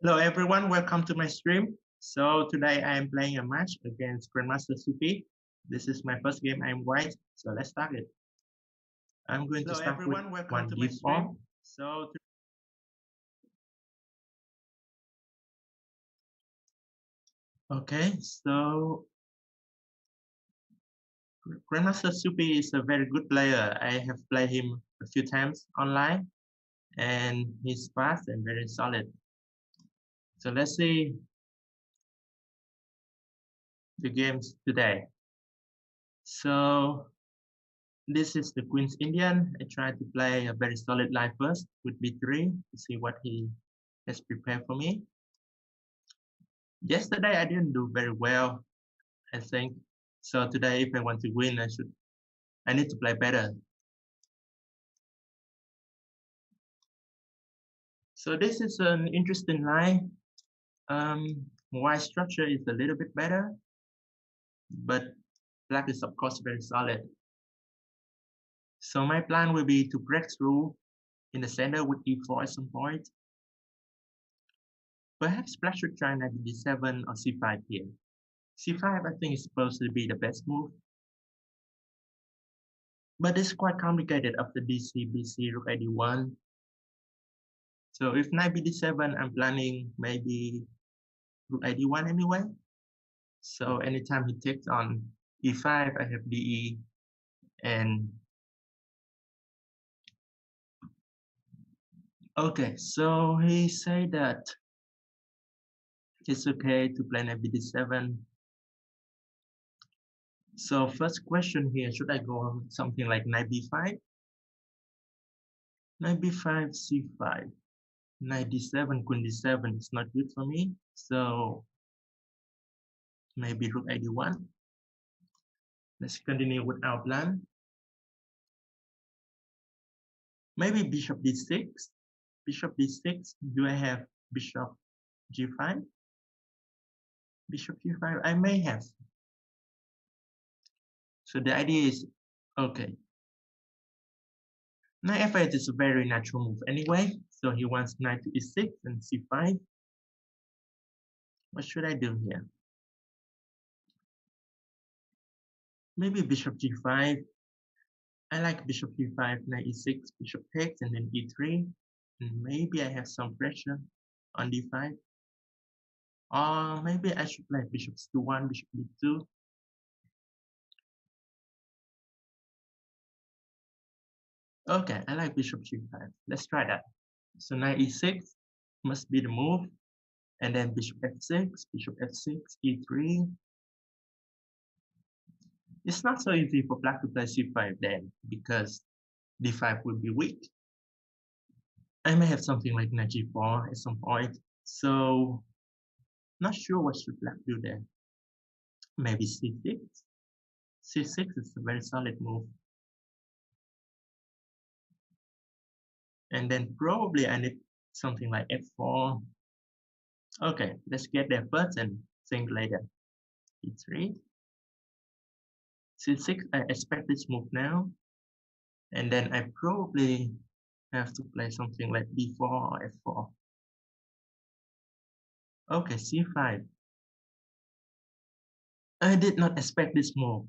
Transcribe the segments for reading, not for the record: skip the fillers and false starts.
Hello everyone, welcome to my stream. So today I am playing a match against Grandmaster Supi. This is my first game. I'm white, so let's start it. I'm going to start with one G4. So okay, so Grandmaster Supi is a very good player. I have played him a few times online, and he's fast and very solid. So let's see the games today. So this is the Queen's Indian. I try to play a very solid line first with B3 to see what he has prepared for me. Yesterday I didn't do very well, I think. So today if I want to win, I need to play better. So this is an interesting line. White structure is a little bit better, but black is of course very solid. So my plan will be to break through in the center with E4 at some point. Perhaps black should try knight D7 or C5 here. C5 I think is supposed to be the best move. But it's quite complicated after DC, BC, rook ID1. So if knight BD7, I'm planning maybe rook ID1 anyway. So anytime he takes on E5, I have DE and okay, so he said that it's okay to play knight BD7. So first question here, should I go something like knight B5? Knight B5, C5. Knight D7, Queen D7 is not good for me. So maybe rook ID1. Let's continue with our plan. Maybe bishop D6. Bishop D6. Do I have bishop G5? Bishop G5. I may have. So the idea is okay. Knight F8 is a very natural move anyway. So he wants knight to E6 and C5. What should I do here? Maybe bishop G5. I like bishop G5, knight E6, bishop takes, and then E3. And maybe I have some pressure on D5. Or maybe I should play bishop to1, bishop D2. Okay, I like bishop G5. Let's try that. So knight E6 must be the move. And then bishop F6, bishop F6, E3. It's not so easy for black to play C5 then, because D5 will be weak. I may have something like knight G4 at some point. So not sure what should black do there. Maybe C6. C6 is a very solid move. And then probably I need something like F4. Okay, let's get there first and think later. E3. C6, I expect this move now. And then I probably have to play something like D4 or F4. Okay, C5. I did not expect this move.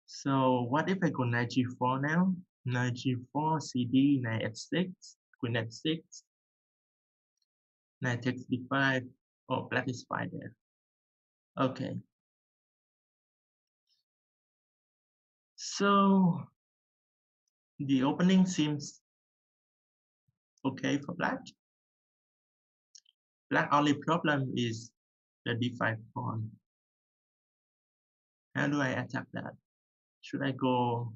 So what if I go knight G4 now? Knight G4, CD, knight F6, Queen F6, knight takes D5. Oh, black is fine there. Okay. So the opening seems okay for black. Black only problem is the D5 pawn. How do I attack that? Should I go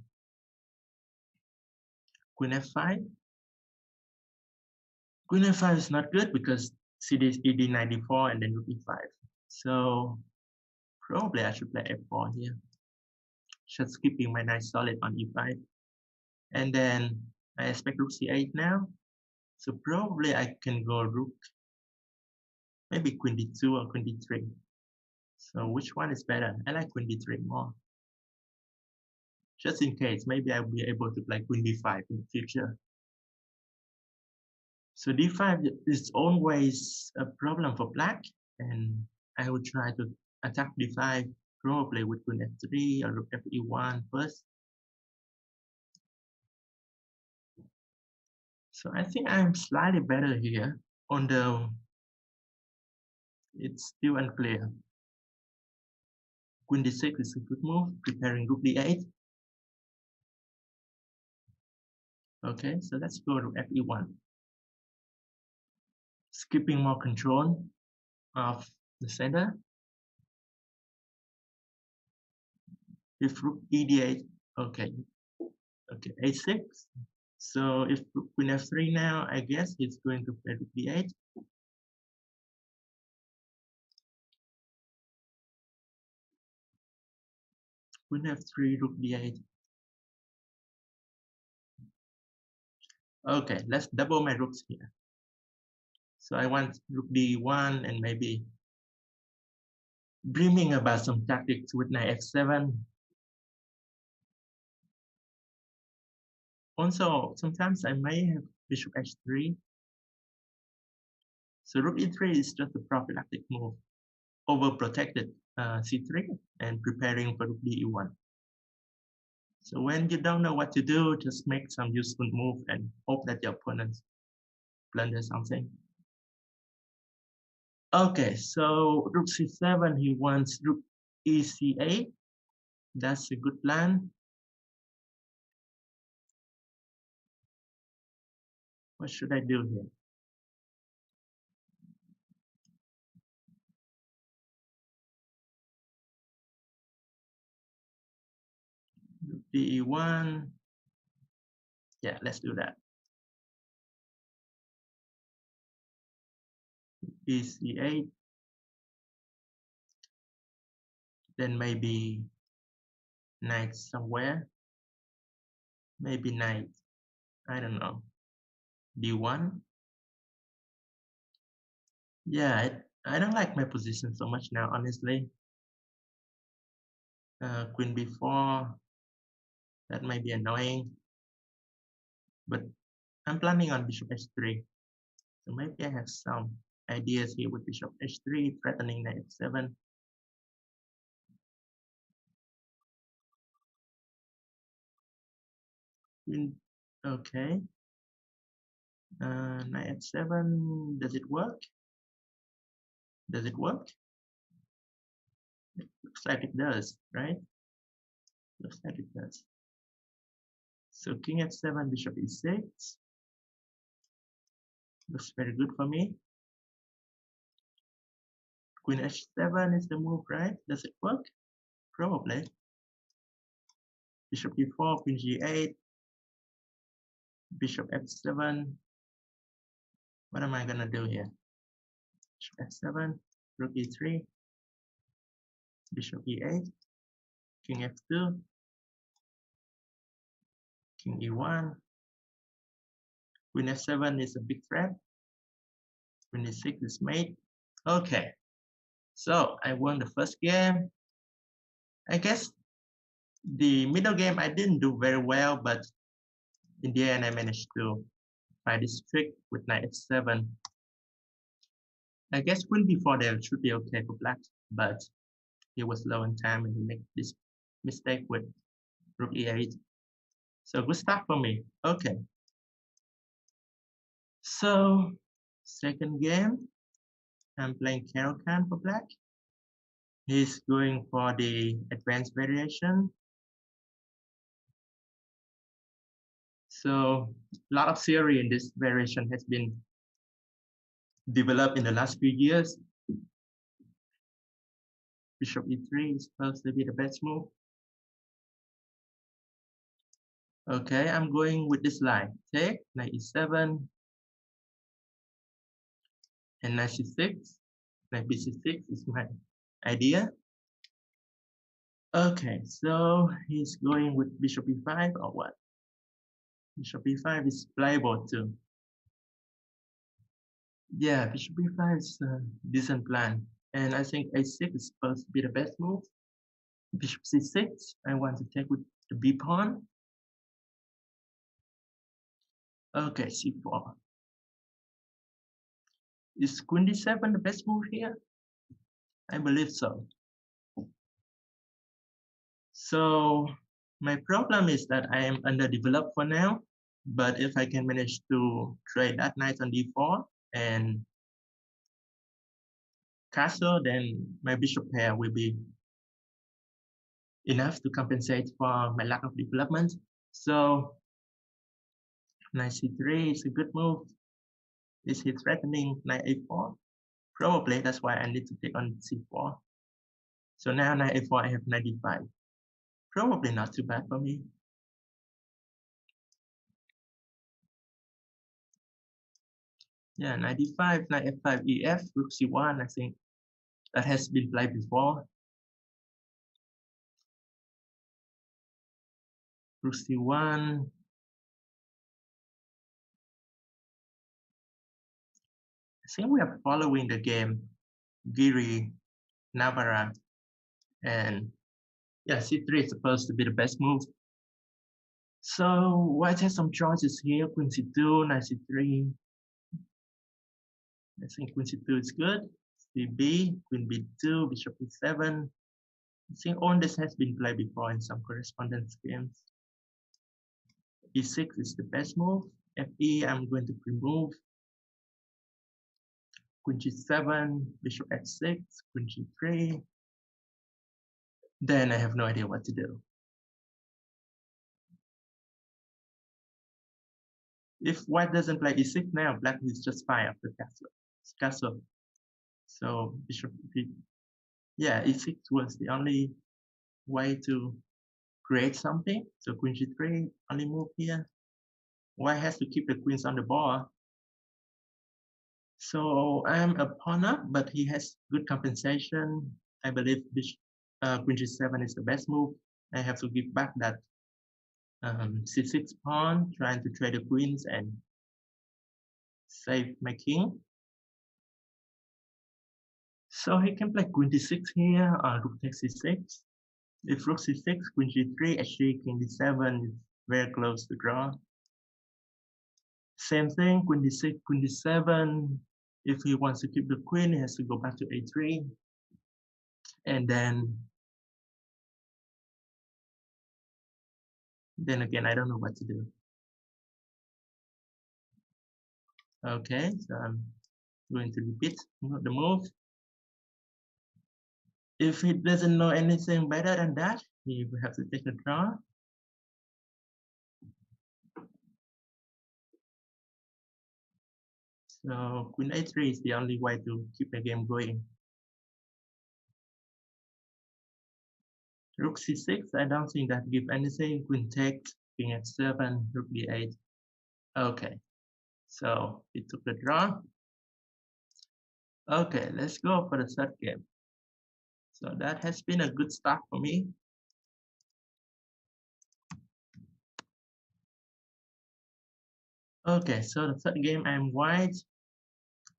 Queen F5? Queen F5 is not good because CD is ED94 and then rook E5. So probably I should play F4 here. Just keeping my knight solid on E5. And then I expect rook C8 now. So probably I can go rook, maybe Queen D2 or Queen D3. So which one is better? I like Queen D3 more. Just in case, maybe I'll be able to play Queen B5 in the future. So d5 is always a problem for black, and I will try to attack d5 probably with queen f3 or rook fe1 first. So I think I'm slightly better here, although it's still unclear. Queen d6 is a good move, preparing rook d8. Okay, so let's go to fe1. Skipping more control of the center. If rook e d8, okay, a6. So if queen f3 now, I guess it's going to play rook d8. Queen f3, rook d8. Okay, let's double my rooks here. So I want rook d1 and maybe dreaming about some tactics with knight f7. Also, sometimes I may have bishop h3. So rook e3 is just a prophylactic move, overprotected c3 and preparing for rook d1. So when you don't know what to do, just make some useful move and hope that your opponent blunders something. Okay, so rook c7, he wants rook e c8. That's a good plan. What should I do here? Rook d1. Yeah, let's do that. E c8. Then maybe knight somewhere. Maybe knight, I don't know, d1. Yeah, I don't like my position so much now, honestly. Queen b4, that might be annoying. But I'm planning on bishop h3. So maybe I have some ideas here with bishop h3, threatening knight f7. Okay. Knight f7, does it work? Does it work? It looks like it does, right? Looks like it does. So king f7, bishop e6. Looks very good for me. Queen h7 is the move, right? Does it work? Probably. Bishop e4, queen g8, bishop f7. What am I gonna do here? Bishop f7, rook e3, bishop e8, king f2, king e1. Queen f7 is a big threat. Queen e6 is mate. Okay, so I won the first game. I guess the middle game I didn't do very well, but in the end I managed to find this trick with knight f7. I guess queen b4 there should be okay for black, but he was low in time and he made this mistake with rook e8. So good start for me. Okay. So second game, I'm playing Caruana for black. He's going for the advanced variation. So a lot of theory in this variation has been developed in the last few years. Bishop e3 is supposed to be the best move. Okay, I'm going with this line. Take knight e7 and knight c6. Knight b6 is my idea. Okay, so he's going with bishop e5 or what? Bishop e5 is playable too. Yeah, bishop e5 is a decent plan. And I think a6 is supposed to be the best move. Bishop c6, I want to take with the b pawn. Okay, c4. Is queen d7 the best move here? I believe so. So my problem is that I am underdeveloped for now, but if I can manage to trade that knight on d4 and castle, then my bishop pair will be enough to compensate for my lack of development. So knight c3 is a good move. Is he threatening knight a4? Probably that's why I need to take on c4. So now knight a4, I have knight d5. Probably not too bad for me. Yeah, knight d5, knight f5, ef, rook c1. I think that has been played before. Rook c1. I think we are following the game Giri, Navarra, and yeah, c3 is supposed to be the best move. So white has some choices here. Queen c2, knight c3. I think queen c2 is good. cb, queen b2, bishop e7. I think all this has been played before in some correspondence games. e6 is the best move. fe, I'm going to remove. Queen g7, bishop f6, queen g3. Then I have no idea what to do. If white doesn't play e6 now, black is just fine after castle. So bishop, yeah, e6 was the only way to create something. So queen g3, only move here. White has to keep the queens on the board. So I'm a pawn up, but he has good compensation. I believe queen g7 is the best move. I have to give back that c6 pawn, trying to trade the queens and save my king. So he can play queen d6 here, or rook takes c6. If rook c6, queen g3, hg, king d7 is very close to draw. Same thing, queen d6, queen d7. If he wants to keep the queen, he has to go back to a3. And then again, I don't know what to do. Okay, so I'm going to repeat the move. If he doesn't know anything better than that, he will have to take a draw. So queen a3 is the only way to keep the game going. Rook c6, I don't think that gives anything. Queen takes, king f7, rook d8. Okay, so he took the draw. Okay, let's go for the third game. So that has been a good start for me. Okay, so the third game I'm white.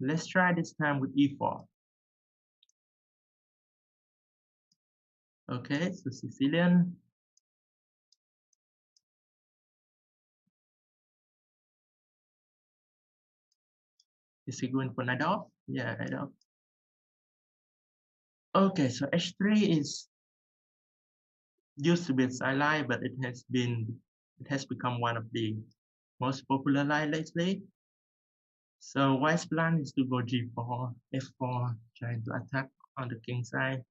Let's try this time with e4. Okay, so Sicilian. Is he going for knight off? Yeah, knight off. Okay, so h3 is used to be a sideline, but it has become one of the most popular line lately. So white's plan is to go g4, f4, trying to attack on the king side.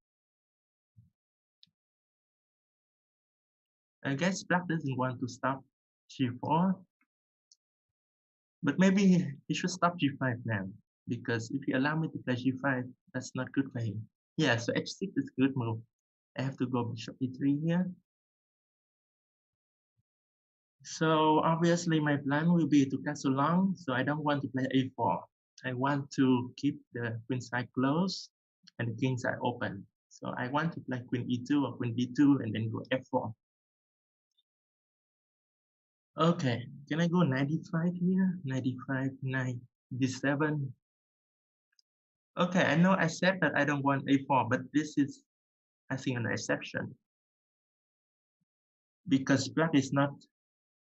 I guess black doesn't want to stop g4, but maybe he should stop g5 now, because if he allow me to play g5, that's not good for him. Yeah, so h6 is a good move. I have to go bishop e3 here. So obviously my plan will be to castle long, so I don't want to play a4. I want to keep the queen side closed and the king side open. So I want to play queen e2 or queen d2 and then go f4. Okay, can I go knight d5 here? Knight d5, knight d7. Okay, I know I said that I don't want a4, but this is, I think, an exception. Because black is not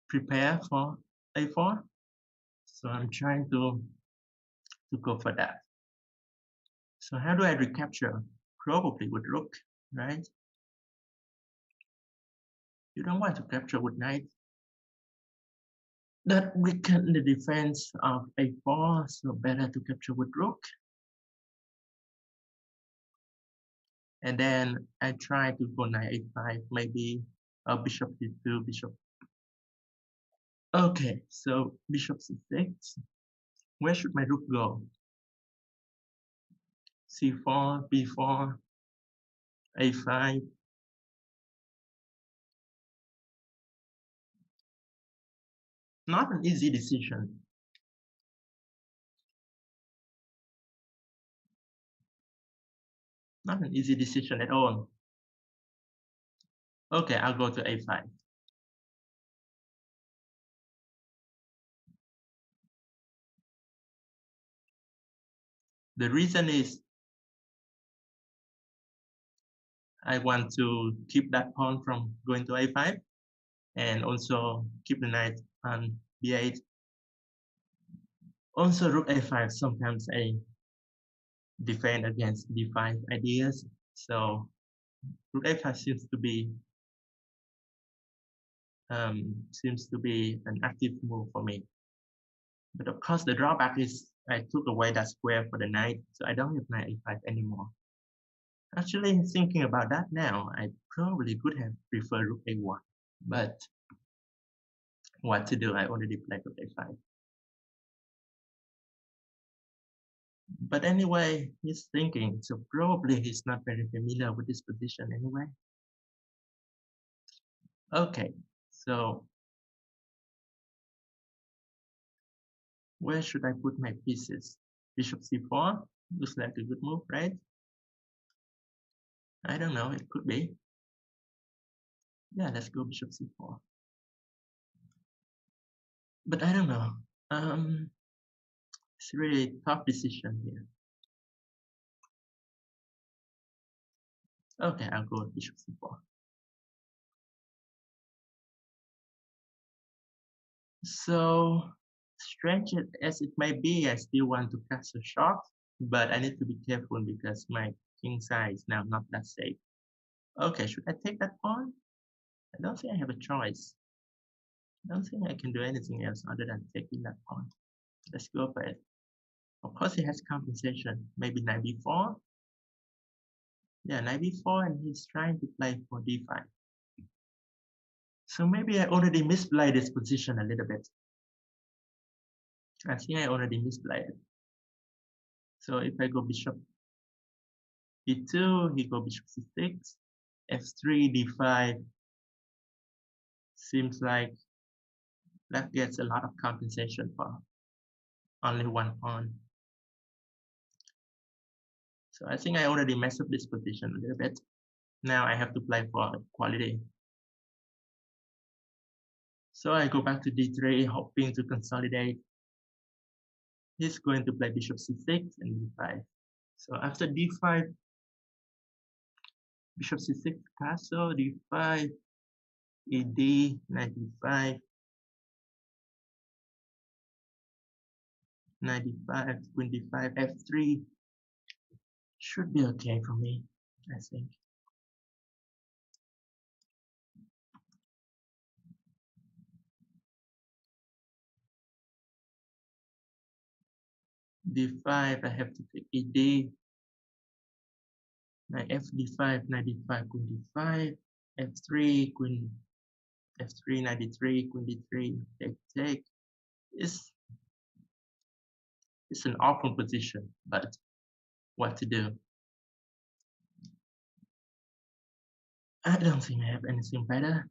prepared for a4. So I'm trying to go for that. So how do I recapture? Probably with rook, right? You don't want to capture with knight. That weaken the defense of a4, so better to capture with rook. And then I try to go knight a5, maybe bishop d2, bishop. Okay, so bishop c6. Where should my rook go? c4, b4, a5. Not an easy decision. Not an easy decision at all. Okay, I'll go to a5. The reason is I want to keep that pawn from going to a5 and also keep the knight on b8. Also rook a5, sometimes I defend against d5 ideas. So rook a5 seems to be an active move for me. But of course the drawback is I took away that square for the knight, so I don't have knight a5 anymore. Actually, thinking about that now, I probably could have preferred rook a1, but what to do? I already played rook a5. But anyway, he's thinking, so probably he's not very familiar with this position anyway. Okay, so where should I put my pieces? Bishop c4 looks like a good move, right? I don't know, it could be. Yeah, let's go bishop c4. But I don't know. It's really a tough decision here. Okay, I'll go with bishop c4. So strange as it may be, I still want to cast a shot, but I need to be careful because my king side is now not that safe. Okay, should I take that pawn? I don't think I have a choice. I don't think I can do anything else other than taking that pawn. Let's go for it. Of course, he has compensation. Maybe knight b4. Yeah, knight b4, and he's trying to play for d5. So maybe I already misplayed this position a little bit. I think I already misplayed it. So if I go bishop e2, he go bishop c6, f3, d5. Seems like that gets a lot of compensation for only one pawn. So I think I already messed up this position a little bit. Now I have to play for quality. So I go back to d3, hoping to consolidate. He's going to play bishop c6 and d5. So after d5, bishop c6, castle, d5, ed, knight d5, knight d5, queen d5, f3. Should be okay for me, I think. d5, I have to take ed, knight f d5, knight d5, queen d5, f3, queen f3, knight d3, queen d3, take. It's an awkward position, but what to do? I don't think I have anything better.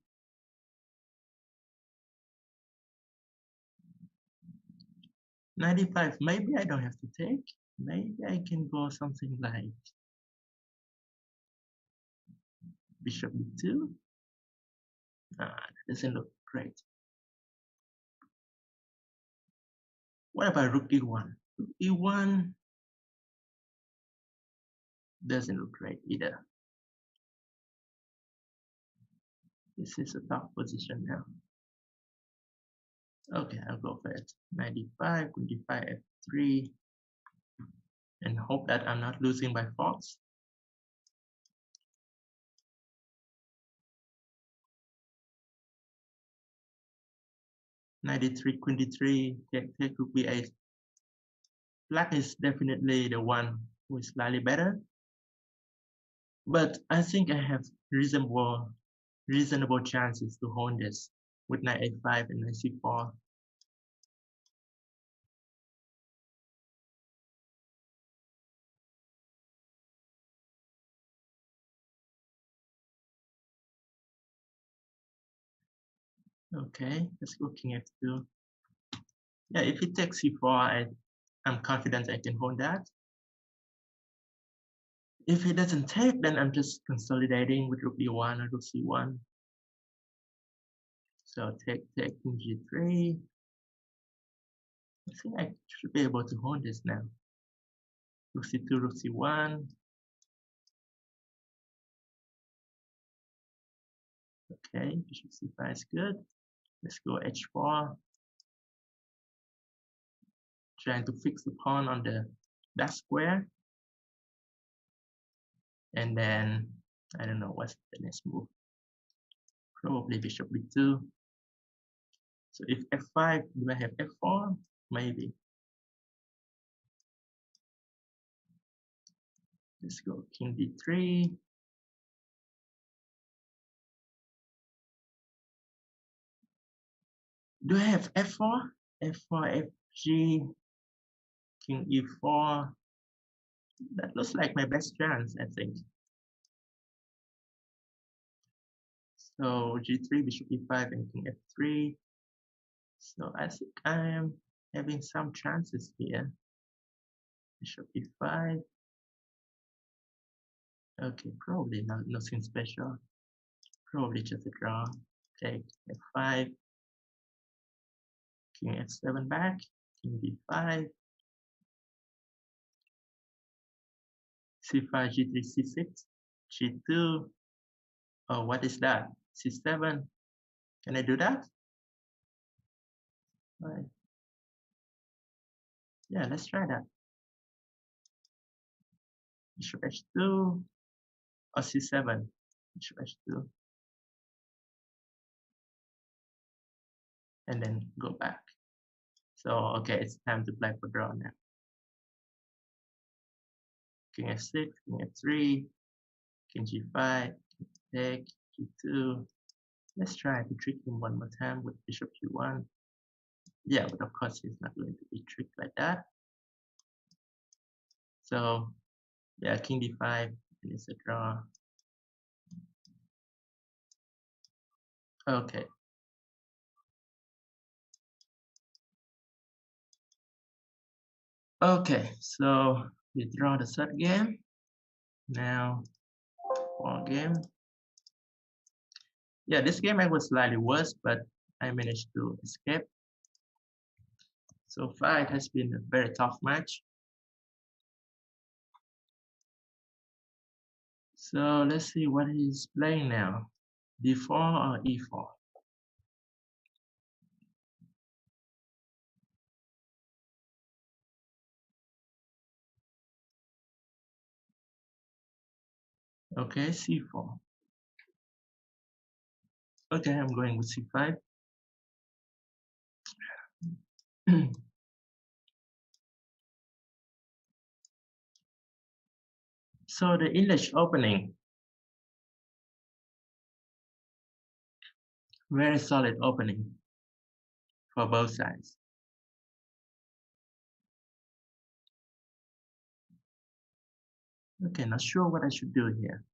Knight d5, maybe I don't have to take. Maybe I can go something like bishop d2. That doesn't look great. What about rook e1? Rook e1 doesn't look great either. This is a tough position now. Okay, I'll go for it. Knight d5, queen d5, f3, and hope that I'm not losing by force. (93-23), take rook b8. Black is definitely the one who is slightly better, but I think I have reasonable chances to hold this with knight a5 and knight c4. Okay, let's go king f2. Yeah, if he takes c4, I'm confident I can hold that. If he doesn't take, then I'm just consolidating with rook d1 or rook c1. So take king g3. I think I should be able to hold this now. Rook c2, rook c1. Okay, bishop c5 is good. Let's go h4. Trying to fix the pawn on the dark square. And then, I don't know what's the next move. Probably bishop b2. So if f5, do I have f4? Maybe. Let's go king d3. Do I have f4? f4, fg, king e4. That looks like my best chance, I think. So g3, bishop e5, and king f3. So I think I am having some chances here. Bishop e5. Okay, probably nothing special. Probably just a draw. Take f5. King f7 back. King d5. c5, g3, c6, g2. Oh, what is that? c7. Can I do that? Right. Yeah, let's try that. Bishop h2 or c7. Bishop h2. And then go back. So, okay, it's time to play for draw now. King f6, king f3, king g5, take, g2. Let's try to trick him one more time with bishop g1. Yeah, but of course he's not going to be tricked like that. So, yeah, king d5, and it's a draw. Okay. Okay, so we draw the third game. Now, one game. Yeah, this game I was slightly worse, but I managed to escape. So far, it has been a very tough match. So let's see what he's playing now. D4 or E4? Okay, C4. Okay, I'm going with C5. So the English opening, very solid opening for both sides. Okay, not sure what I should do here.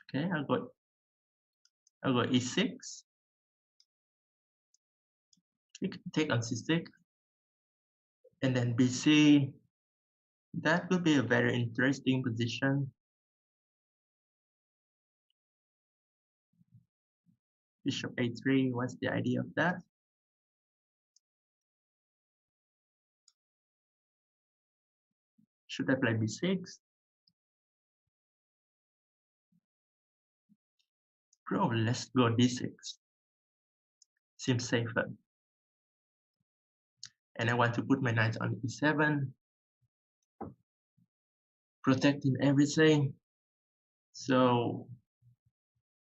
Okay, I'll go E6. Take on C6, and then BC. That could be a very interesting position. Bishop A3. What's the idea of that? Should I play B6? Probably let's go d6. Seems safer. And I want to put my knight on e7, protecting everything. So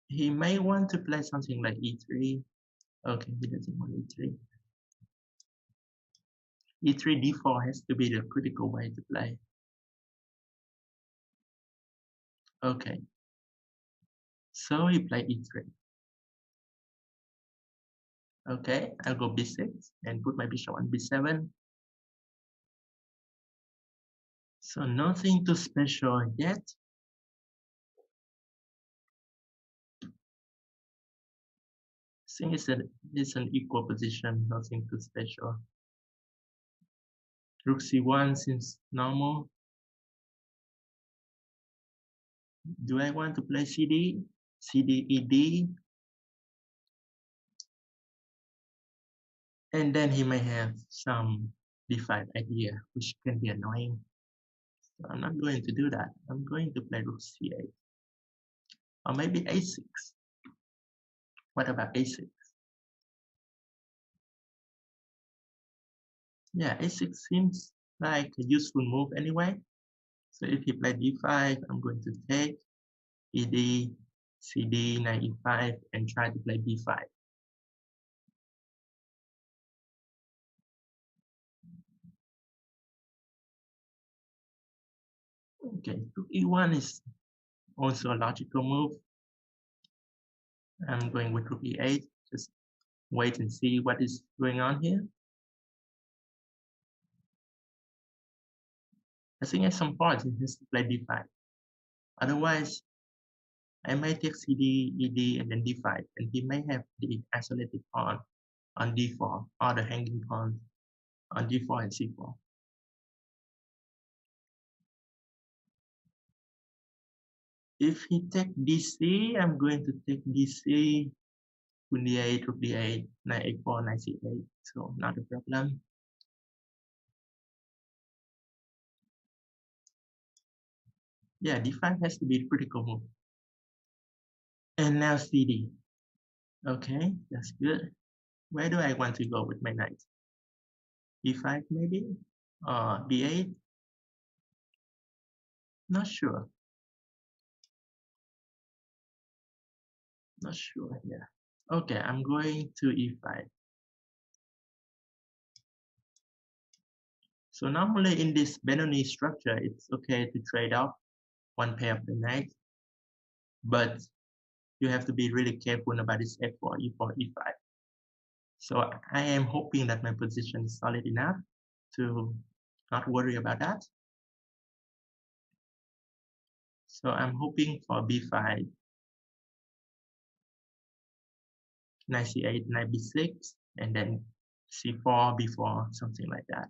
he may want to play something like e3. Okay, he doesn't want e3. e3, d4 has to be the critical way to play. Okay, so he played e3. Okay, I'll go b6 and put my bishop on b7. So nothing too special yet. I think it's an equal position, nothing too special. Rook c1 seems normal. Do I want to play cd? cd, ed? And then he may have some d5 idea, which can be annoying. So I'm not going to do that. I'm going to play rook c8. Or maybe a6. What about a6? Yeah, a6 seems like a useful move anyway. So if he played d5, I'm going to take ed, cd, knight e5, and try to play b5. Okay, rook e1 is also a logical move. I'm going with rook e8. Just wait and see what is going on here. I think at some point he has to play d5. Otherwise, I might take cd, ed, and then d5, and he may have the isolated pawn on d4 or the hanging pawn on d4 and c4. If he take dc, I'm going to take dc, queen d8, rook d8, knight a4, knight c8, so not a problem. Yeah, d5 has to be a critical move. And now cd. Okay, that's good. Where do I want to go with my knight? e5 maybe? Or d8? Not sure. Not sure here. Okay, I'm going to e5. So normally in this Benoni structure, it's okay to trade off one pair of the knight, but you have to be really careful about this f4, e4, e5. So I am hoping that my position is solid enough to not worry about that. So I'm hoping for b5, knight c8, knight b6, and then c4, b4, something like that.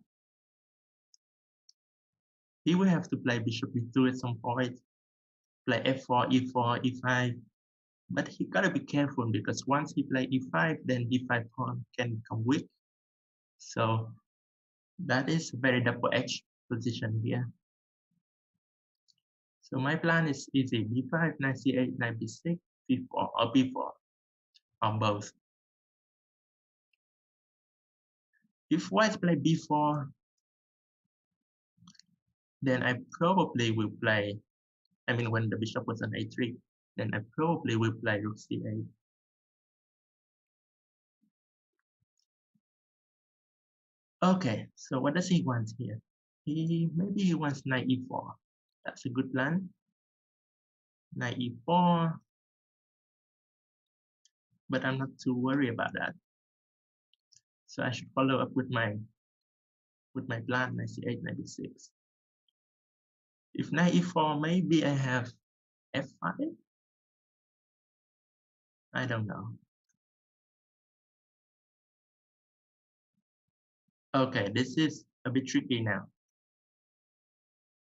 He will have to play bishop b2 at some point, play f4, e4, e5, but he gotta be careful because once he play e5, then d5 pawn can become weak. So that is a very double-edged position here. So my plan is easy: b5, knight c8, knight b6, b4, or b4, or both. If white play b4, then I probably will play, when the bishop was on a3, then I probably will play rook c8. Okay, so what does he want here? Maybe he wants knight e4. That's a good plan. Knight e4, but I'm not too worried about that. So I should follow up with my plan, knight c8, knight b6. If knight e4, maybe I have f5. I don't know. Okay, this is a bit tricky now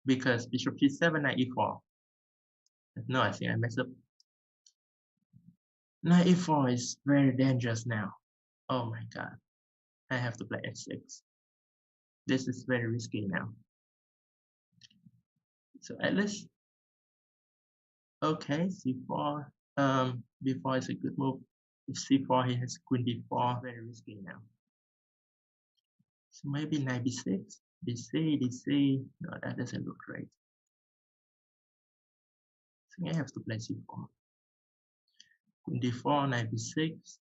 because bishop g7, knight e4. No, I think I messed up. Knight e4 is very dangerous now. Oh my god, I have to play f6. This is very risky now. So at least, okay, c4. b4 is a good move. If c4, he has queen d4, very risky now. So maybe knight b6, dc. No, that doesn't look great. I think I have to play c4. Queen d4, knight b6.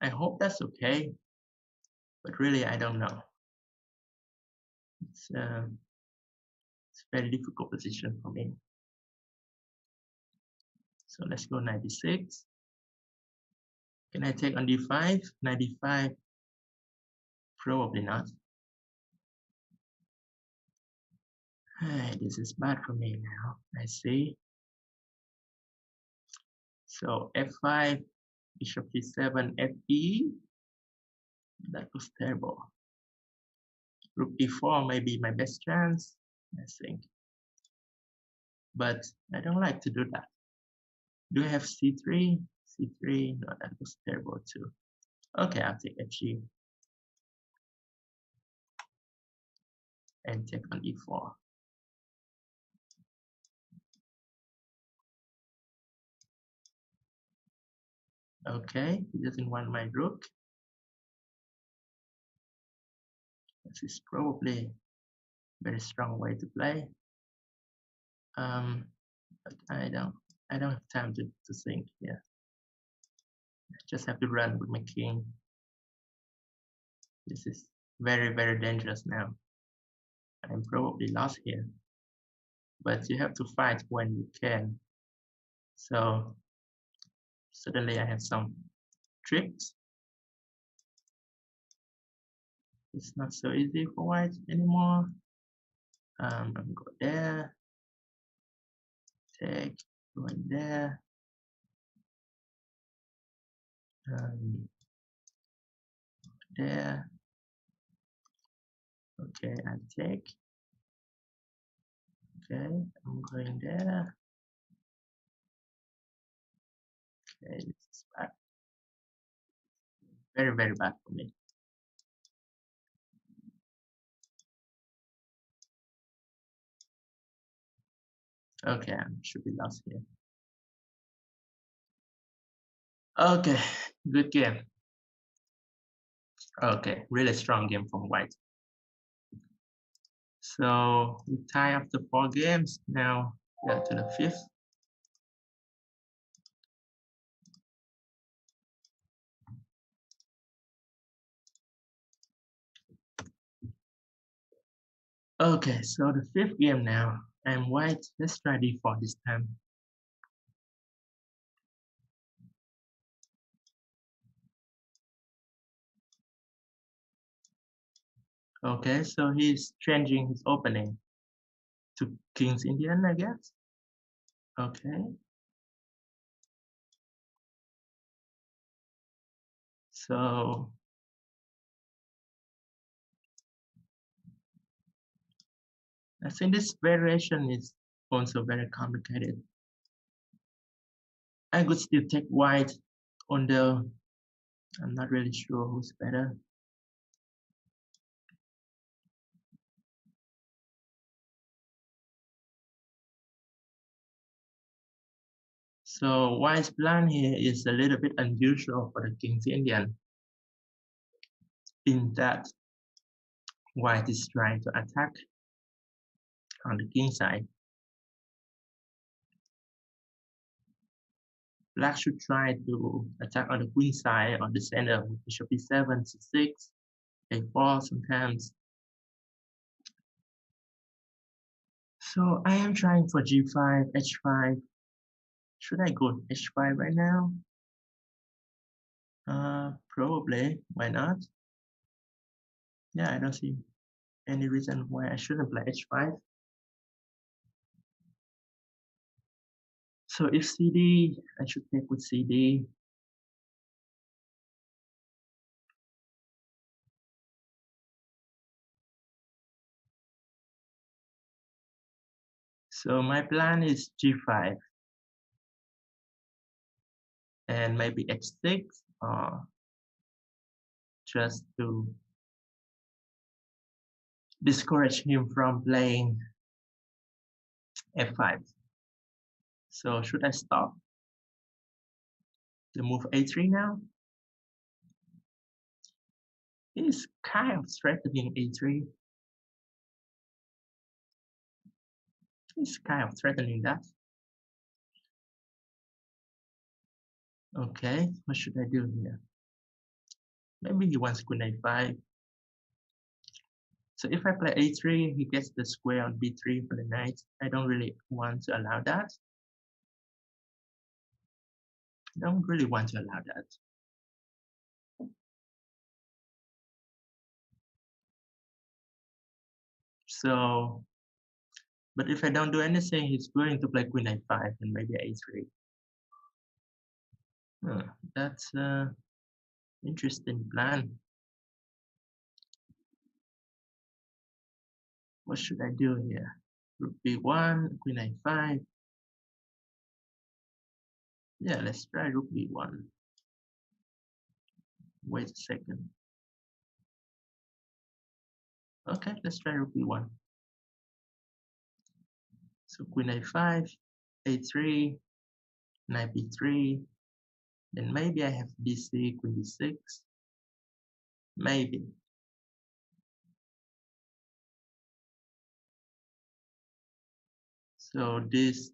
I hope that's okay, but really I don't know. It's a very difficult position for me. So let's go knight d6. Can I take on d5? Knight d5? Probably not. Hey, this is bad for me now. I see. So f5, bishop d7, fe. That was terrible. Rook e4 may be my best chance, I think. But I don't like to do that. Do I have c3? c3? No, that was terrible too. Okay, I'll take fg. And take on e4. Okay, he doesn't want my rook. This is probably a very strong way to play. But I don't have time to think here. I just have to run with my king. This is very, very dangerous now. I'm probably lost here. But you have to fight when you can. So suddenly I have some tricks. It's not so easy for white anymore. I'm go there. Take, going there. There. Okay, I take. Okay, I'm going there. Okay, this is bad. Very, very bad for me. Okay, I should be lost here. Okay, good game. Okay, really strong game from white. So we tie after 4 games. Now we are to the 5th. Okay, so the 5th game now. I'm white. Let's try d4 this time. Okay, so he's changing his opening to King's Indian, I guess. Okay. So I think this variation is also very complicated. I could still take white, although I'm not really sure who's better. So white's plan here is a little bit unusual for the King's Indian, in that white is trying to attack on the king side. Black should try to attack on the queen side or the center with bishop e7, c6, a4 sometimes. So I am trying for g5, h5. Should I go h5 right now? Probably. Why not? Yeah, I don't see any reason why I shouldn't play h5. So if cd, I should take with cd. So my plan is g5 and maybe h6 or just to discourage him from playing f5. So should I stop the move a3 now? He's kind of threatening a3. He's kind of threatening that. Okay, what should I do here? Maybe he wants queen a5. So if I play a3, he gets the square on b3 for the knight. I don't really want to allow that. I don't really want to allow that. So, but if I don't do anything, he's going to play queen a5 and maybe a3. That's an interesting plan. What should I do here? Rook b1, queen a5. Yeah, let's try rook b1. Wait a second. Okay, let's try rook b1. So queen a5, a3, knight b3. Then maybe I have d6, queen d6. Maybe. So this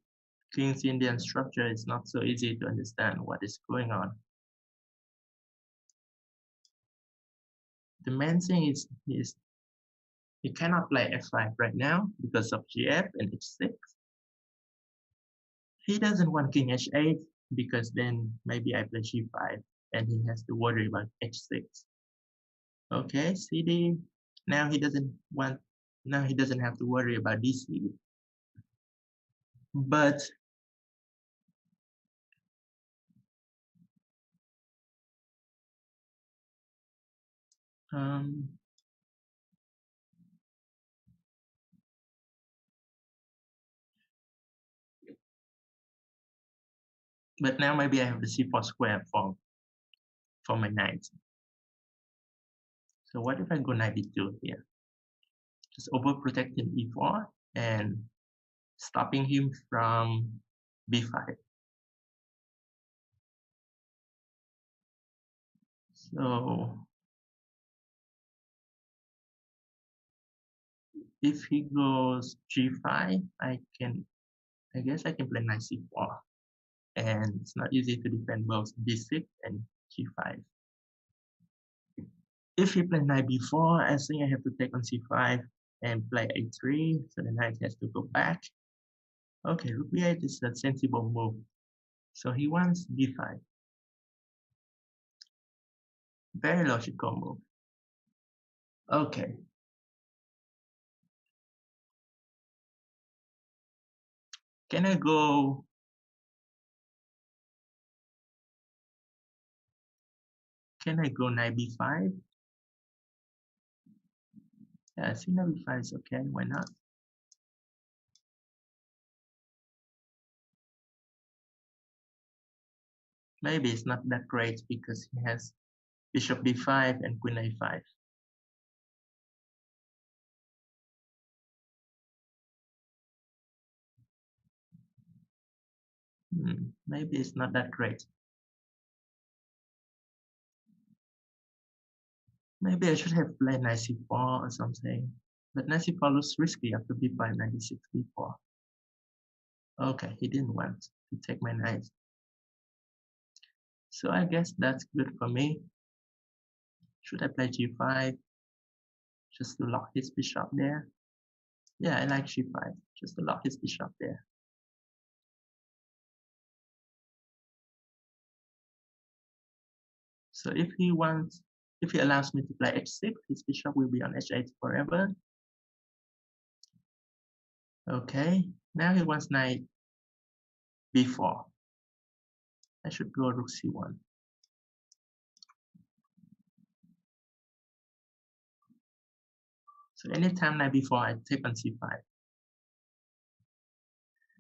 King's Indian structure is not so easy to understand what is going on. The main thing is he cannot play f5 right now because of gf and h6. He doesn't want king h8 because then maybe I play g5 and he has to worry about h6. Okay, cd. Now he doesn't have to worry about dc. But now maybe I have the c4 square for my knight. So what if I go knight b2 here? Just overprotecting e4 and stopping him from b5. So if he goes g5, I guess I can play knight c4. And it's not easy to defend both b6 and g5. If he plays knight b4, I think I have to take on c5 and play a3, so the knight has to go back. Okay, rook b8 is a sensible move. So he wants b5. Very logical move. Okay. Can I go knight b5? Yeah, I think knight b5 is okay. Why not? Maybe it's not that great because he has bishop b5 and queen a5. Maybe it's not that great. Maybe I should have played knight c4 or something. But knight c4 looks risky after b5, knight d6, b4. Okay, he didn't want to take my knight. So I guess that's good for me. Should I play g5 just to lock his bishop there? Yeah, I like g5 just to lock his bishop there. So if he allows me to play h6, his bishop will be on h8 forever. Okay, now he wants knight b4. I should go rook c1. So anytime knight b4, I take on c5.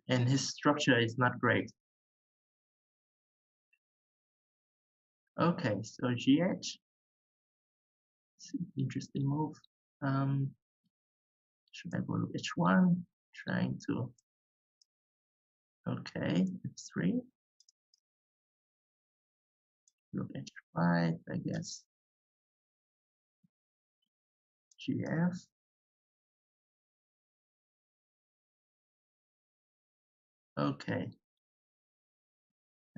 And his structure is not great. Okay, so gh. Interesting move. Should I go to h1? Trying to Okay, f3. Rook h5, I guess. GF. Okay.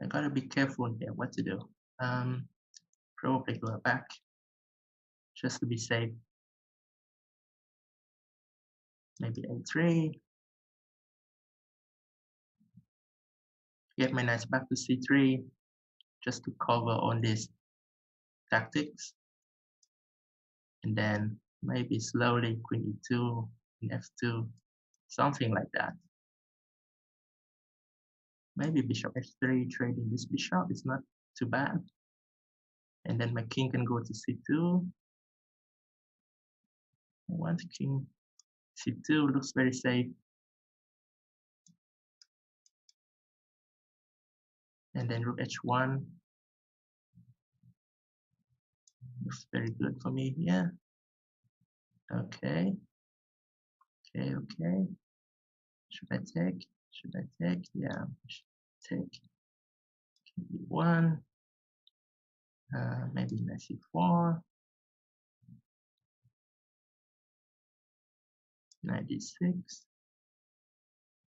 I gotta be careful here what to do. Probably go back just to be safe. Maybe a3. Get my knights back to c3 just to cover on these tactics. And then maybe slowly queen e2 and f2, something like that. Maybe bishop h3, trading this bishop is not too bad. And then my king can go to c2. I want king c2, looks very safe. And then rook h1. Looks very good for me here. Okay. Okay. Should I take? Should I take? Yeah, I should take. King e1. Maybe knight c4. Knight d6.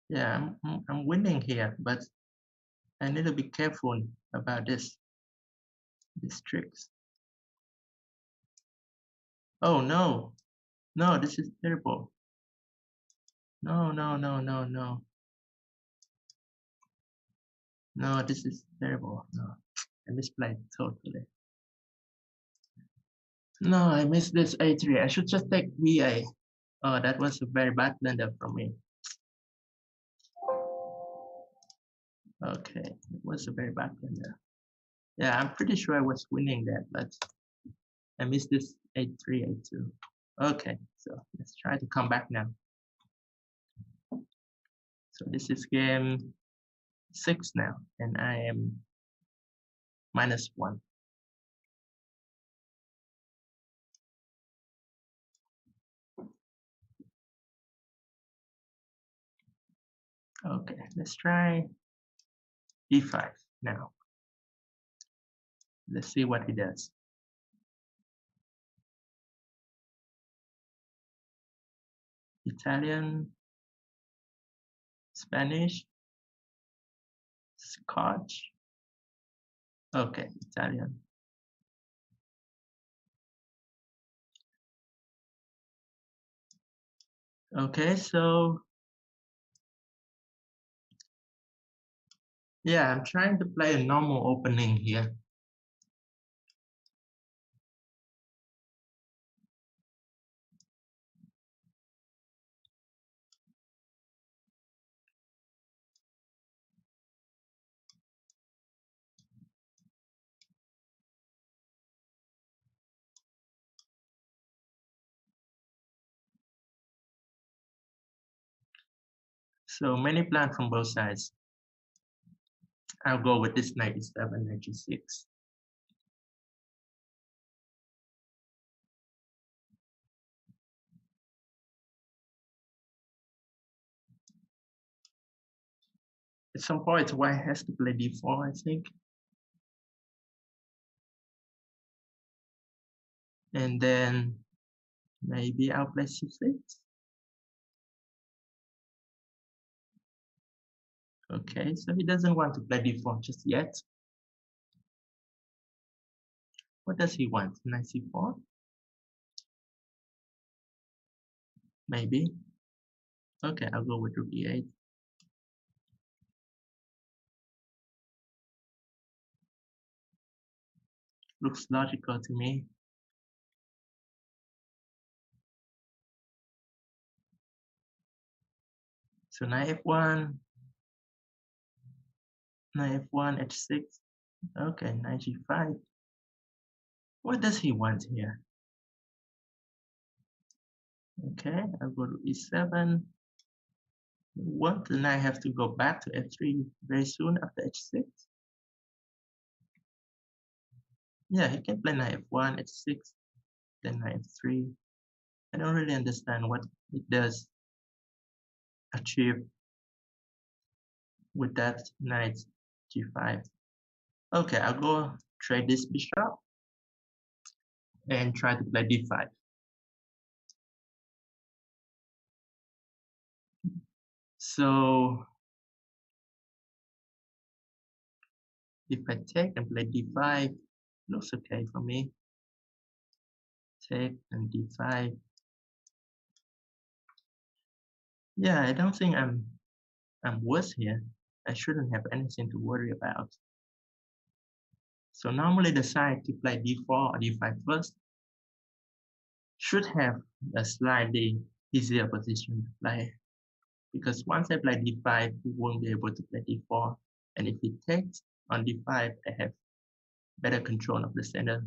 Yeah, I'm winning here, but I need to be careful about these tricks. Oh no, no, this is terrible. No, no, no, no, no. No, this is terrible. No, I misplayed totally. No, I missed this a3. I should just take va. Oh, that was a very bad blunder from me. Okay, it was a very bad blunder. Yeah, I'm pretty sure I was winning that, but I missed this a3, a2. Okay, so let's try to come back now. So this is game 6 now, and I am -1. Okay, let's try e5 now. Let's see what he does. Italian, Spanish, Scotch. Okay, Italian. Okay, so yeah, I'm trying to play a normal opening here. So many plans from both sides. I'll go with this knight e7, knight g6. At some point, white has to play d4, I think. And then maybe I'll play c6. Okay, so he doesn't want to play d4 just yet. What does he want? Knight c4? Maybe. Okay, I'll go with rook e8. Looks logical to me. So knight f1, knight f1, h6. Okay, knight g5. What does he want here? Okay, I'll go to e7. What? Then I have to go back to f3 very soon after h6. Yeah, he can play knight f1, h6, then knight f3. I don't really understand what it does achieve. with that knight g5. Okay, I'll go trade this bishop and try to play d5. So if I take and play d5, looks okay for me. Take and d5. Yeah, I don't think I'm worse here. I shouldn't have anything to worry about. So normally the side to play d4 or d5 first should have a slightly easier position to play. Because once I play d5, we won't be able to play d4. And if he takes on d5, I have better control of the center.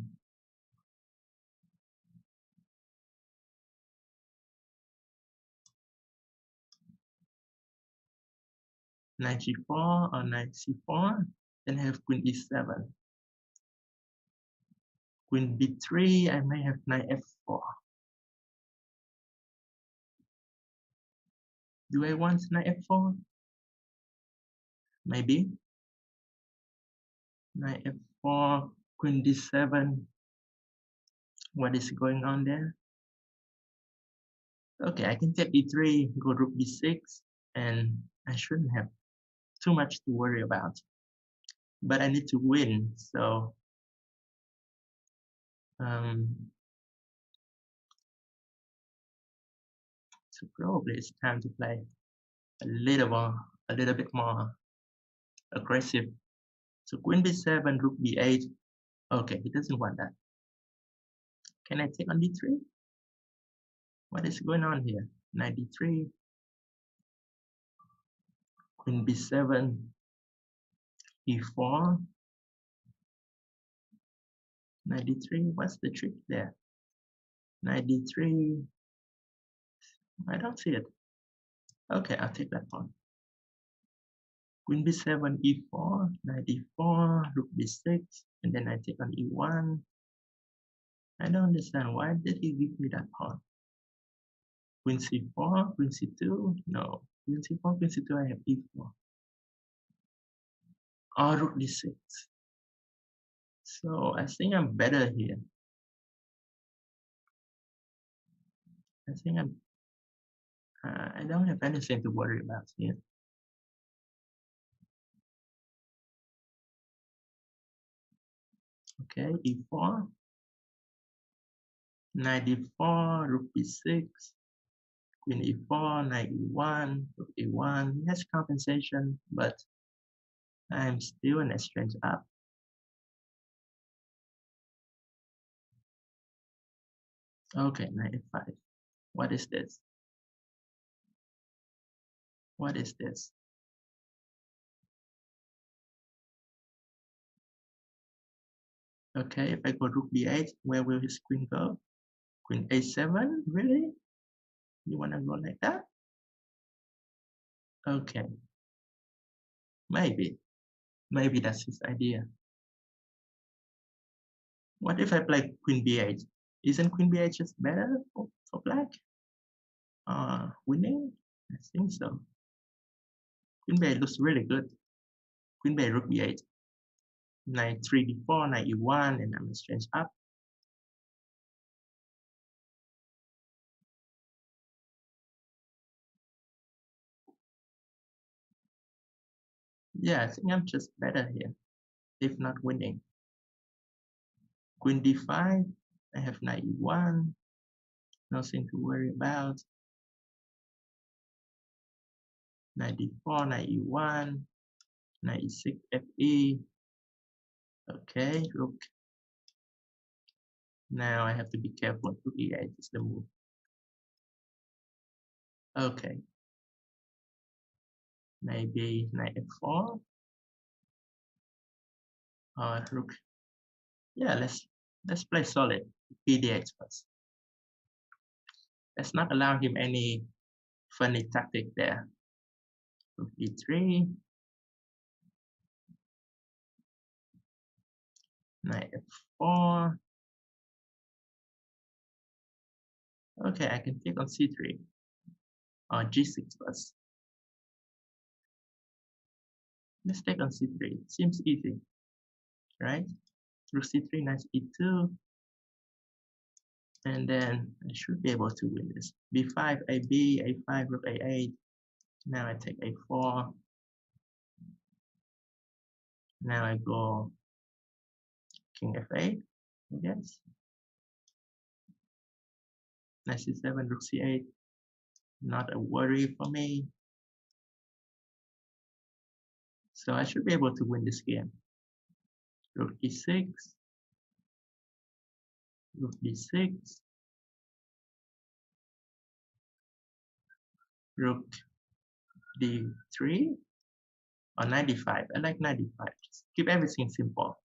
Knight g4 or knight c4, then I have queen e7. Queen b3, I may have knight f4. Do I want knight f4? Maybe. Knight f4, queen d7. What is going on there? Okay, I can take e3, go rook b6, and I shouldn't have too much to worry about. But I need to win, so probably it's time to play a little bit more aggressive. So queen b7, rook b8. Okay, he doesn't want that. Can I take on d3? What is going on here? Knight d3, queen b7, e4, knight d3. What's the trick there? Knight d3. I don't see it. Okay, I'll take that pawn. Queen b7, e4, knight d4, rook b6, and then I take on e1. I don't understand, why did he give me that pawn? Queen c4, queen c2, no. Queen c4, queen c2, I have e4. Or rook d6. So I think I'm better here. I think I don't have anything to worry about here. Okay, e4, knight d4, rook b6, queen e4, knight e1, rook e1. He has compensation, but I'm still an exchange up. Okay, knight f5. What is this? What is this? Okay, if I go rook b8, where will his queen go? Queen a7? Really? You want to go like that? Okay. Maybe that's his idea. What if I play queen b8? Isn't queen b8 just better for black? Winning? I think so. Queen b8 looks really good. Queen b8, rook b8. Knight 3d4, knight e1, and I'm exchange up. Yeah, I think I'm just better here, if not winning. Queen d5, I have knight e1, nothing to worry about. Knight d4, knight e1, knight e6, fe. Okay, rook. Now I have to be careful. Rook e8 is the move. Okay. Maybe knight f4. Rook. Yeah, let's play solid. pd8 first. Let's not allow him any funny tactic there. Rook d3. Knight f4. Okay, I can take on c3 or g6 first. Let's take on c3. It seems easy, right? Rook c3, knight e2, and then I should be able to win this. b5, ab, a5, rook a8. Now I take a4. Now I go king f8, I guess. Knight c7, rook c8. Not a worry for me. So I should be able to win this game. Rook e6, rook d6, rook d3, or 95. I like 95. Just keep everything simple.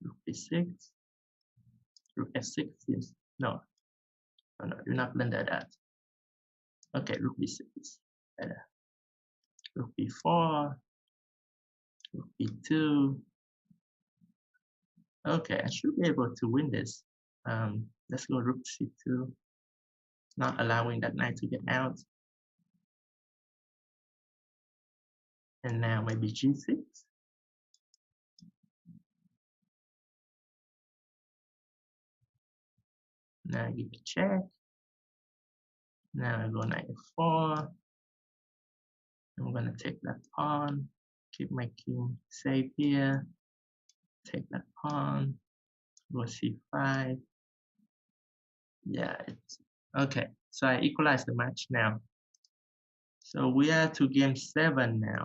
Rook d6, rook f6 seems no, do not blunder that. Okay, rook b6 better. Rook b4, rook b2. Okay, I should be able to win this. Let's go rook c2, not allowing that knight to get out. And now maybe g6. Now I give a check. Now I go knight f4. I'm gonna take that pawn, keep my king safe here. Take that pawn, go c5. Yeah, it's okay. So I equalize the match now. So we are to game 7 now.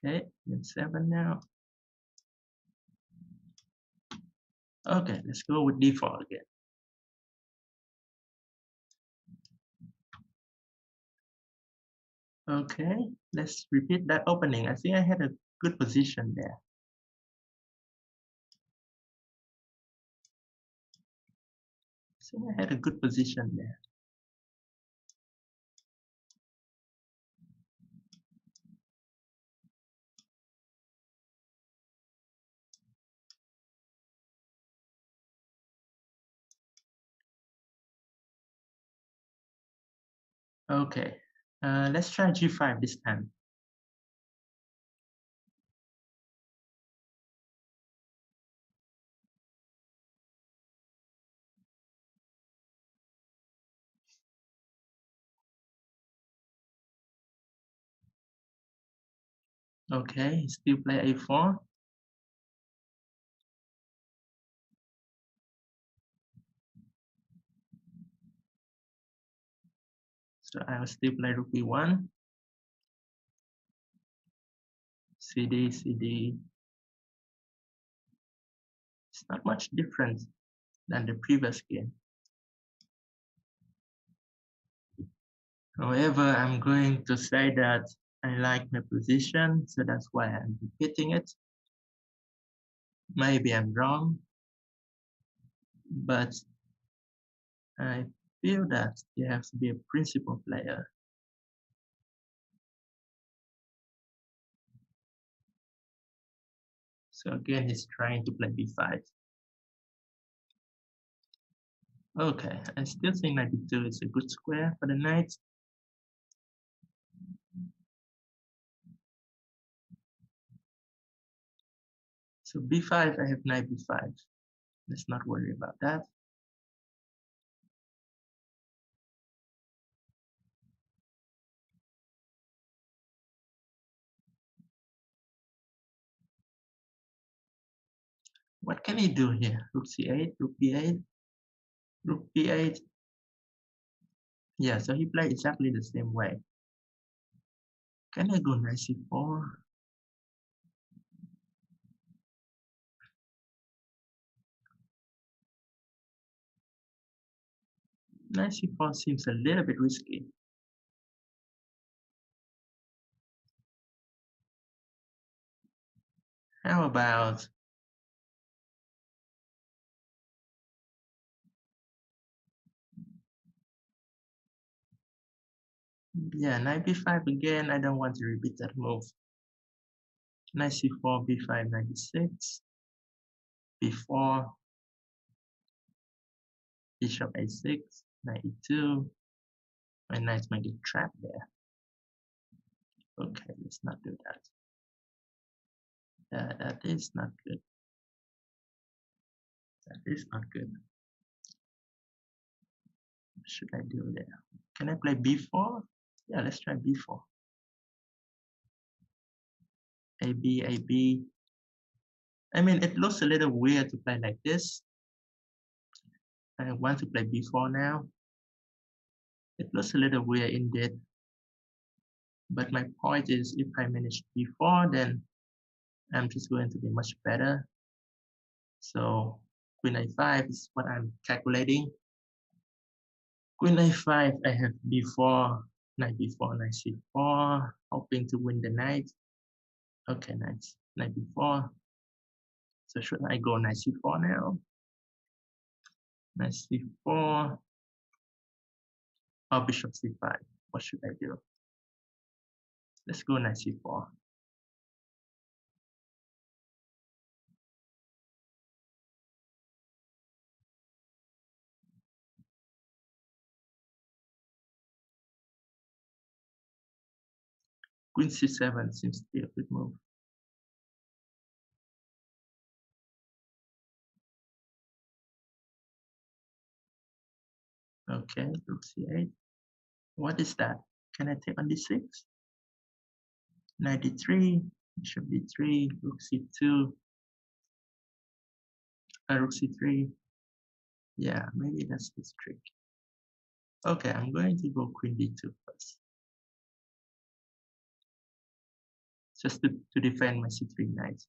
Okay, game 7 now. Okay, let's go with d4 again. Okay, let's repeat that opening. I think I had a good position there. I had a good position there. Okay, let's try g5 this time. Okay, still play a4. So I will still play rook b1. CD, CD. It's not much different than the previous game. However, I'm going to say that I like my position, so that's why I'm repeating it. Maybe I'm wrong, but I feel that you have to be a principal player. So again, he's trying to play b5. Okay, I still think knight b2 is a good square for the knight. So b5, I have knight b5. Let's not worry about that. What can he do here? Rook c8, rook b8, rook b8. Yeah, so he played exactly the same way. Can I go knight c4? Knight c4 seems a little bit risky. How about yeah, knight b5 again? I don't want to repeat that move. Knight c4, b5, knight d6, b4. Bishop a6, knight e2. My knight might get trapped there. Okay, let's not do that. That is not good. That is not good. What should I do there? Can I play b4? Yeah, let's try b4. AB, AB. I mean, it looks a little weird to play like this. I want to play b4 now. It looks a little weird indeed. But my point is, if I manage b4, then I'm just going to be much better. So queen a5 is what I'm calculating. Queen a5, I have b4, knight b4, knight c4, hoping to win the knight. Okay, nice. Knight b4. So should I go knight c4 now? Knight c4 or bishop c5? What should I do? Let's go knight c4. Queen c7 seems to be a good move. Okay, rook c8. What is that? Can I take on d6? Knight d3, bishop d3, rook c2, rook c3. Yeah, maybe that's this trick. Okay, I'm going to go queen d2 first. Just to defend my c3 knight.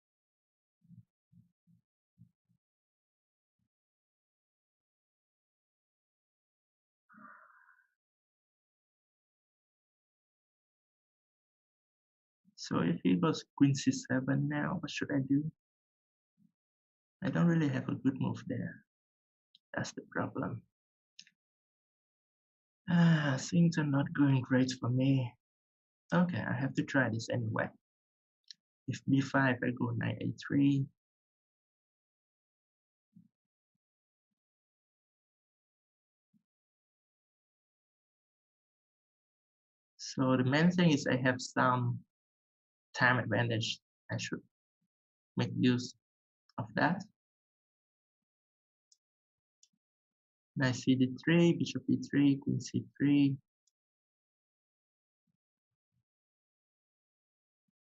So if he goes queen c7 now, what should I do? I don't really have a good move there. That's the problem. Things are not going great for me. Okay, I have to try this anyway. If b5, I go knight a3. So the main thing is I have some time advantage. I should make use of that. Knight cd3, bishop e3, queen c3,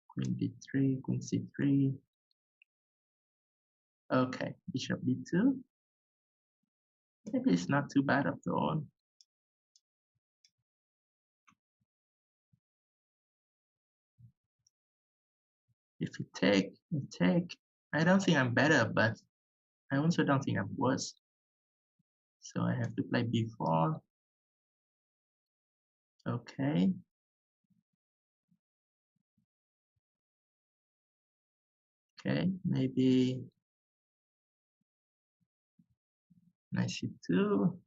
queen d3, queen c3. Okay, bishop d2. Maybe it's not too bad after all. If you take, you take. I don't think I'm better, but I also don't think I'm worse. So I have to play b4. Okay. Okay, maybe knight c2.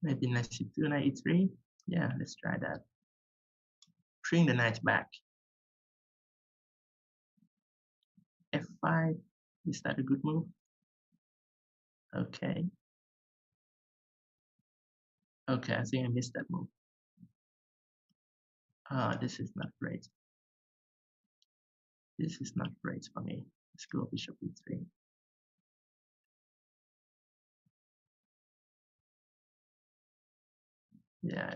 Maybe knight c2, knight e3. Yeah, let's try that. Bring the knight back. f5. Is that a good move? Okay. Okay, I think I missed that move. This is not great. This is not great for me. Let's go bishop e3. Yeah,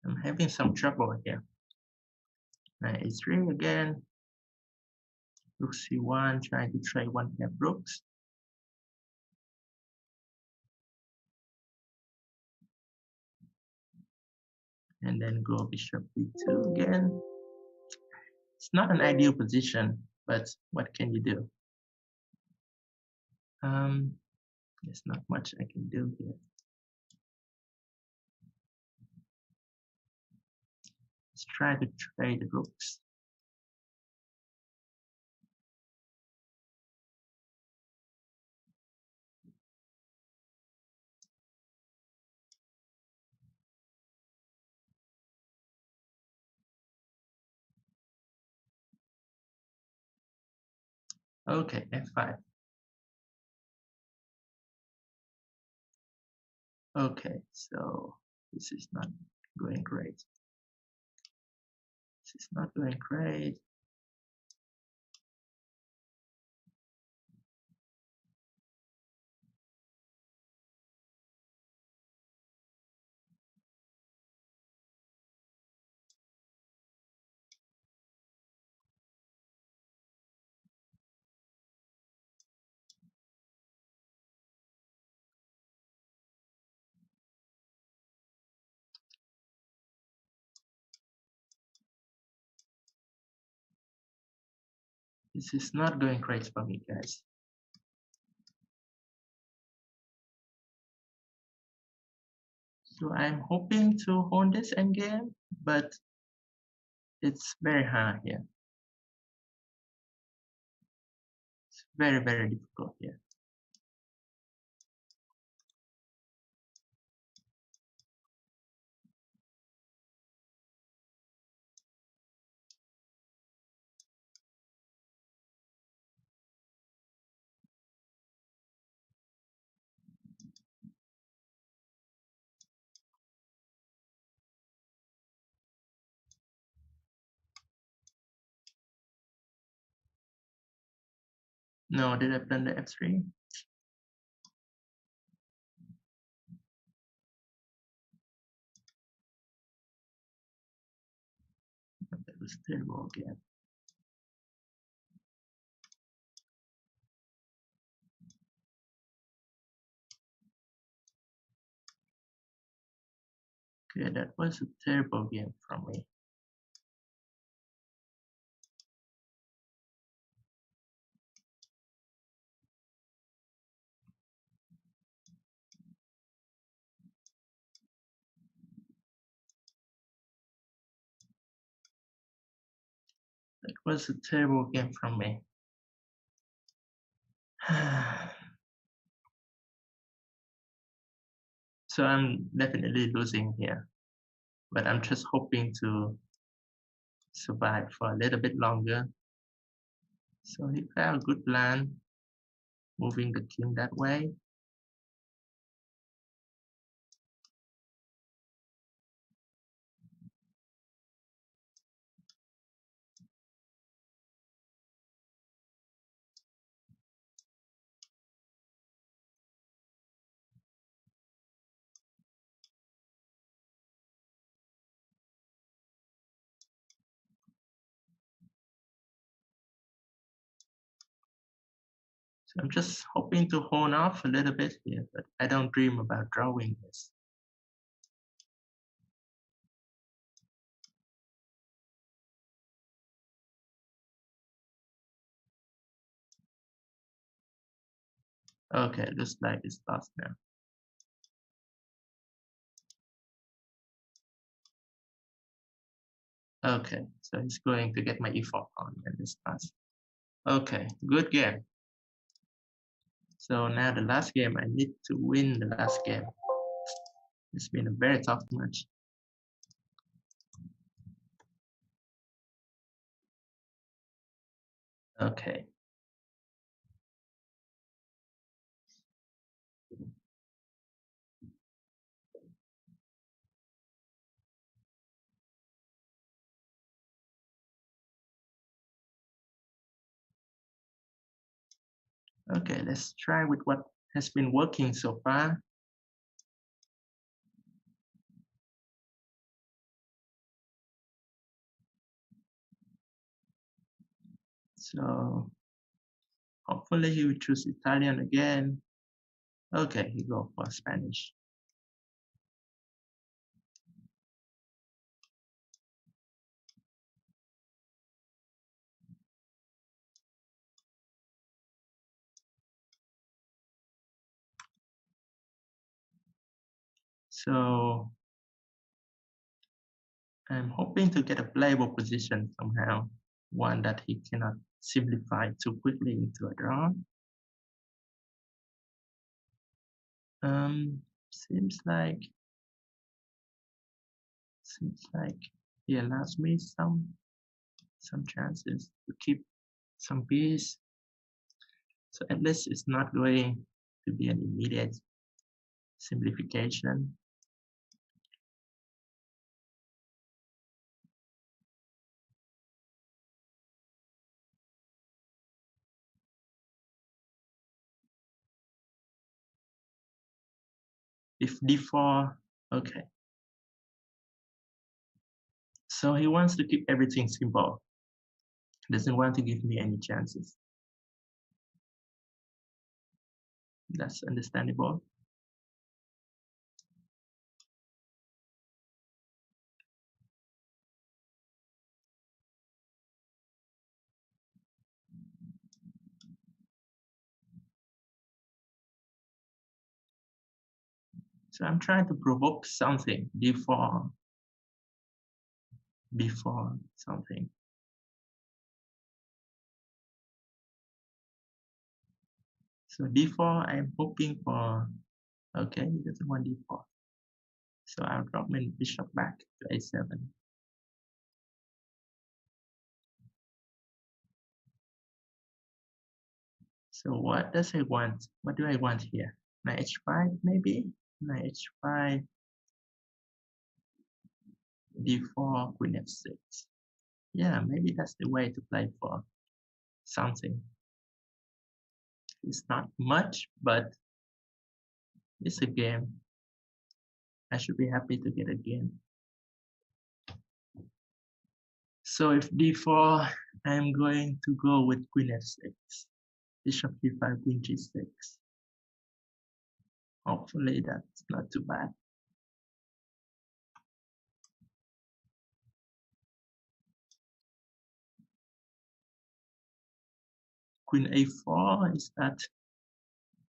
I'm having some trouble here. Knight a3 again. Rook c1, trying to trade one pair rooks. And then go bishop b2 again. It's not an ideal position, but what can you do? There's not much I can do here. Let's try to trade the rooks. Okay, f5. Okay, so this is not going great. This is not going great. This is not going great for me, guys. So I'm hoping to hold this endgame, but it's very hard here. It's very, very difficult here. No, did I plan the F3? That was terrible again. Okay, that was a terrible game from me. That was a terrible game from me. So I'm definitely losing here, but I'm just hoping to survive for a little bit longer. So he found a good plan, moving the king that way. So I'm just hoping to hold off a little bit here, but I don't dream about drawing this. Okay, looks like it's lost now. Okay, so he's going to get my e4 pawn and this pass. Okay, good game. So now the last game, I need to win the last game. It's been a very tough match. Okay. Okay, let's try with what has been working so far. So hopefully he will choose Italian again. Okay, he go for Spanish. So I'm hoping to get a playable position somehow, one that he cannot simplify too quickly into a draw. Seems like he allows me some chances to keep some piece. So at least it's not going to be an immediate simplification. If d4, okay. So he wants to keep everything simple. Doesn't want to give me any chances. That's understandable. So I'm trying to provoke something before something. So d4, I'm hoping for, okay, he doesn't want d4. So I'll drop my bishop back to a7. So what does he want? What do I want here? Knight h5 maybe? Knight h5, d4, queen f6. Yeah, maybe that's the way to play for something. It's not much, but it's a game. I should be happy to get a game. So if d4, I'm going to go with queen f6. Bishop d5, queen g6. Hopefully that's not too bad. Queen a4, is that?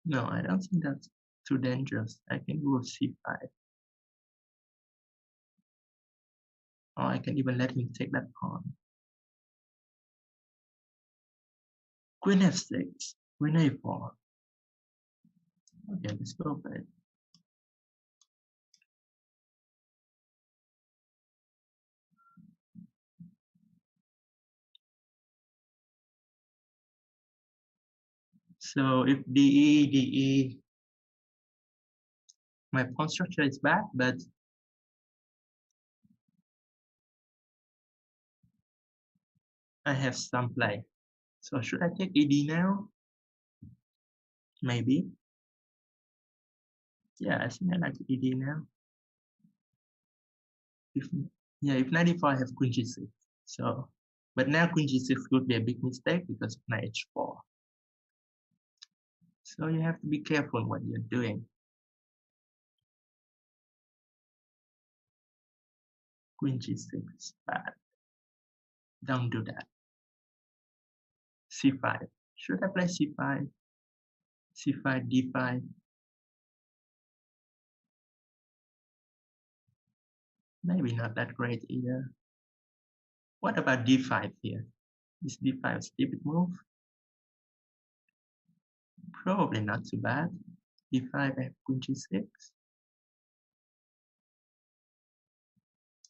No, I don't think that's too dangerous. I can go c5. Or I can even let him take that pawn. Queen f6, queen a4. Okay, let's go for it. So if DE, my pawn structure is bad, but I have some play. So should I take ED now? Maybe. Yeah, I think I like ED now. If knight e4, I have queen g6. So, but now queen g6 could be a big mistake because of knight h4. So you have to be careful what you're doing. Queen g6 is bad. Don't do that. c5. Should I play c5? c5, d5. Maybe not that great either. What about d5 here? Is d5 a stupid move? Probably not too bad. d5, I have queen g6.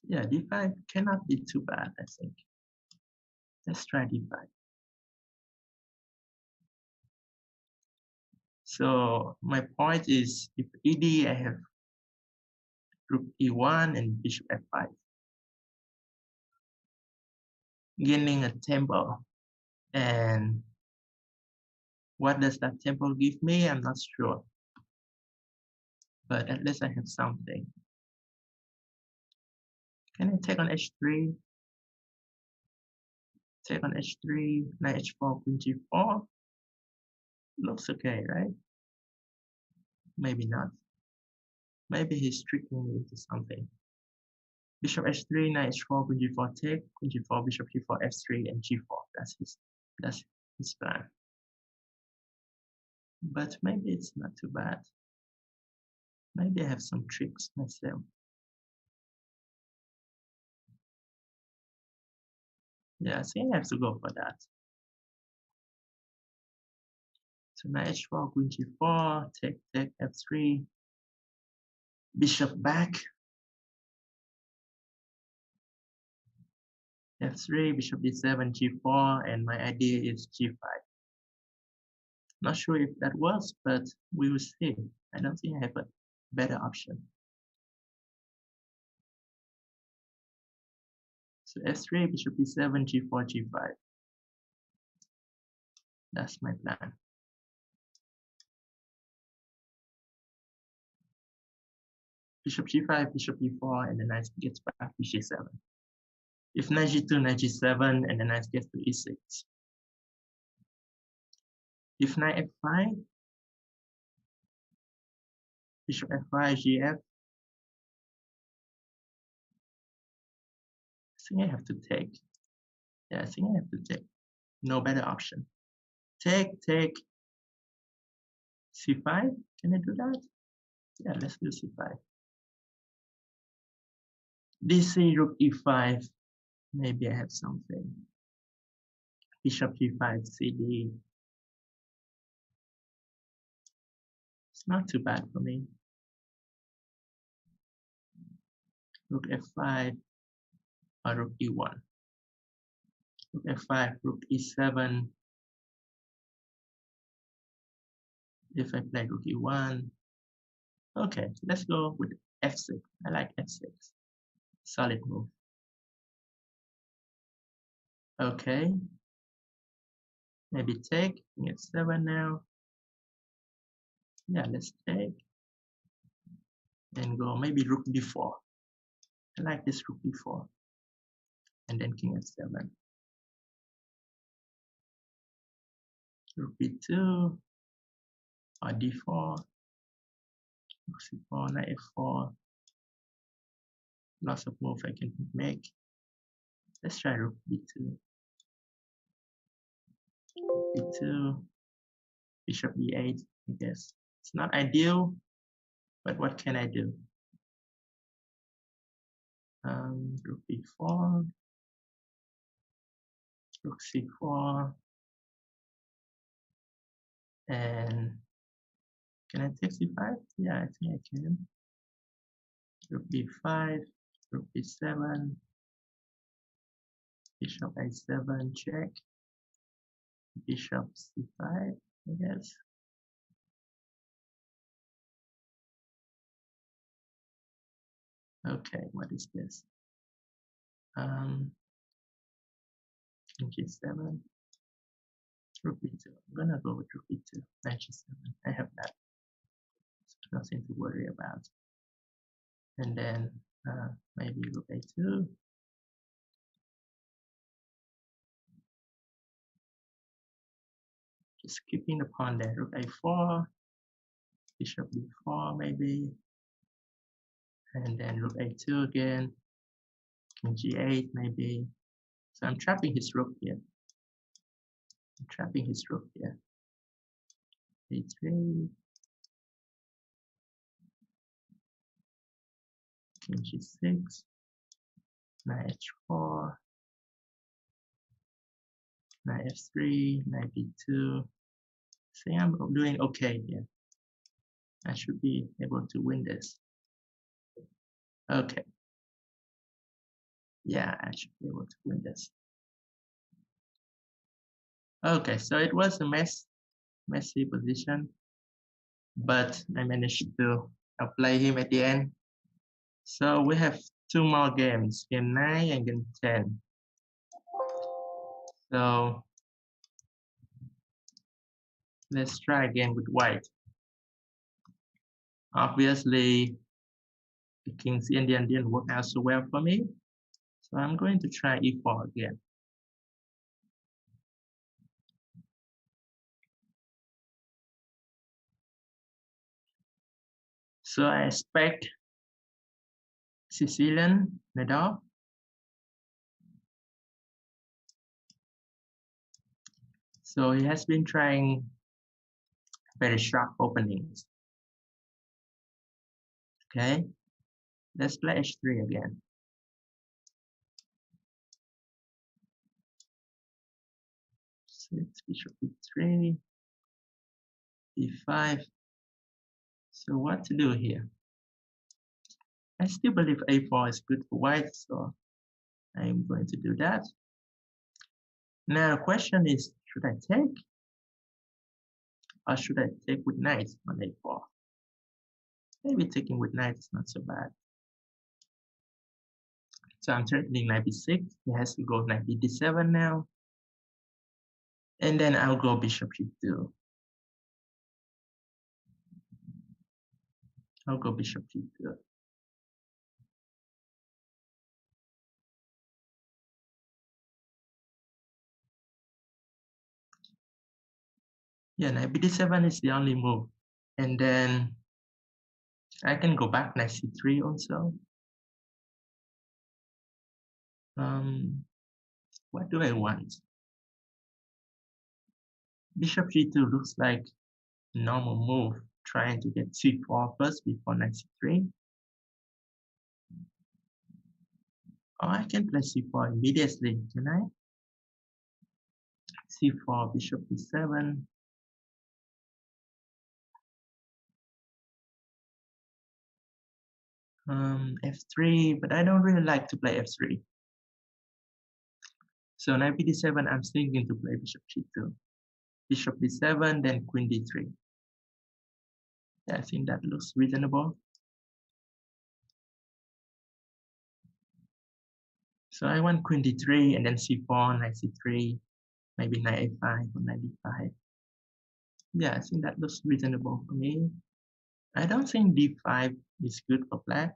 Yeah, d5 cannot be too bad, I think. Let's try d5. So my point is, if ED, I have rook e1 and bishop f5. Gaining a tempo. And what does that tempo give me? I'm not sure. But at least I have something. Can I take on h3? Take on h3, knight h4, queen g4. Looks okay, right? Maybe not. Maybe he's tricking me into something. Bishop h3, knight h4, queen g4 take, queen g4, bishop g4, f3, and g4. That's his plan. But maybe it's not too bad. Maybe I have some tricks myself. Yeah, I think I have to go for that. So knight h4, queen g4, take, f3, bishop back, f3, bishop d7, g4, and my idea is g5. Not sure if that works, but we will see. I don't think I have better option. So f3, bishop e7, g4, g5. That's my plan. Bishop g5, bishop e4, and the knight gets back to g7. If knight g2, knight g7, and the knight gets to e6. If knight f5, bishop f5, gf. I think I have to take. Yeah, I think I have to take. No better option. Take, c5. Can I do that? Yeah, let's do c5. dc, rook e5. Maybe I have something. Bishop g5, cd. It's not too bad for me. Rook f5 or rook e1. Rook f5, rook e7. If I play rook e1. Okay, let's go with f6. I like f6. Solid move. Okay. Maybe take. King f7 now. Yeah, let's take. And go maybe rook d4. I like this rook d4. And then king f7. Rook b2 or d4. Rook c4, knight f4. Lots of moves I can make. Let's try rook b2. b2. Bishop e8. I guess it's not ideal, but what can I do? Rook b4. Rook c4. And can I take c5? Yeah, I think I can. Rook b5, rook b7, bishop a7, check, bishop c5, I guess. Okay, what is this? King g7, rook b2. I'm gonna go with rook b2, knight g7. I have that. So nothing to worry about. And then maybe rook a2. Just keeping the pawn there. Rook a4, bishop b4 maybe, and then rook a2 again, king g8 maybe. So I'm trapping his rook here. a3, king g6, knight h4, knight f3, knight b2. See, I'm doing okay here. I should be able to win this. Okay. Yeah, I should be able to win this. Okay, so it was a messy position, but I managed to outplay him at the end. So we have 2 more games, game 9 and game 10. So let's try again with white. Obviously, the king's Indian didn't work out so well for me. So I'm going to try e4 again. So I expect Sicilian Nadal. So he has been trying very sharp openings. Okay, let's play h3 again. So it's bishop e3, e5. So what to do here? I still believe a4 is good for white, so I'm going to do that. Now the question is, should I take? Or should I take with knight on a4? Maybe taking with knight is not so bad. So I'm threatening knight b6. He has to go knight d7 now. And then I'll go bishop g2. I'll go bishop g2. Yeah, knight b7 is the only move. And then I can go back knight c3 also. What do I want? Bishop g2 looks like a normal move, trying to get c4 first before knight c3. Or I can play c4 immediately, can I? c4, bishop b7. F3, but I don't really like to play f3. So knight b7, I'm thinking to play bishop g2. Bishop b7, then queen d3. Yeah, I think that looks reasonable. So I want queen d3 and then c4, knight c3, maybe knight a5 or knight d5. Yeah, I think that looks reasonable for me. I don't think d5 is good for black.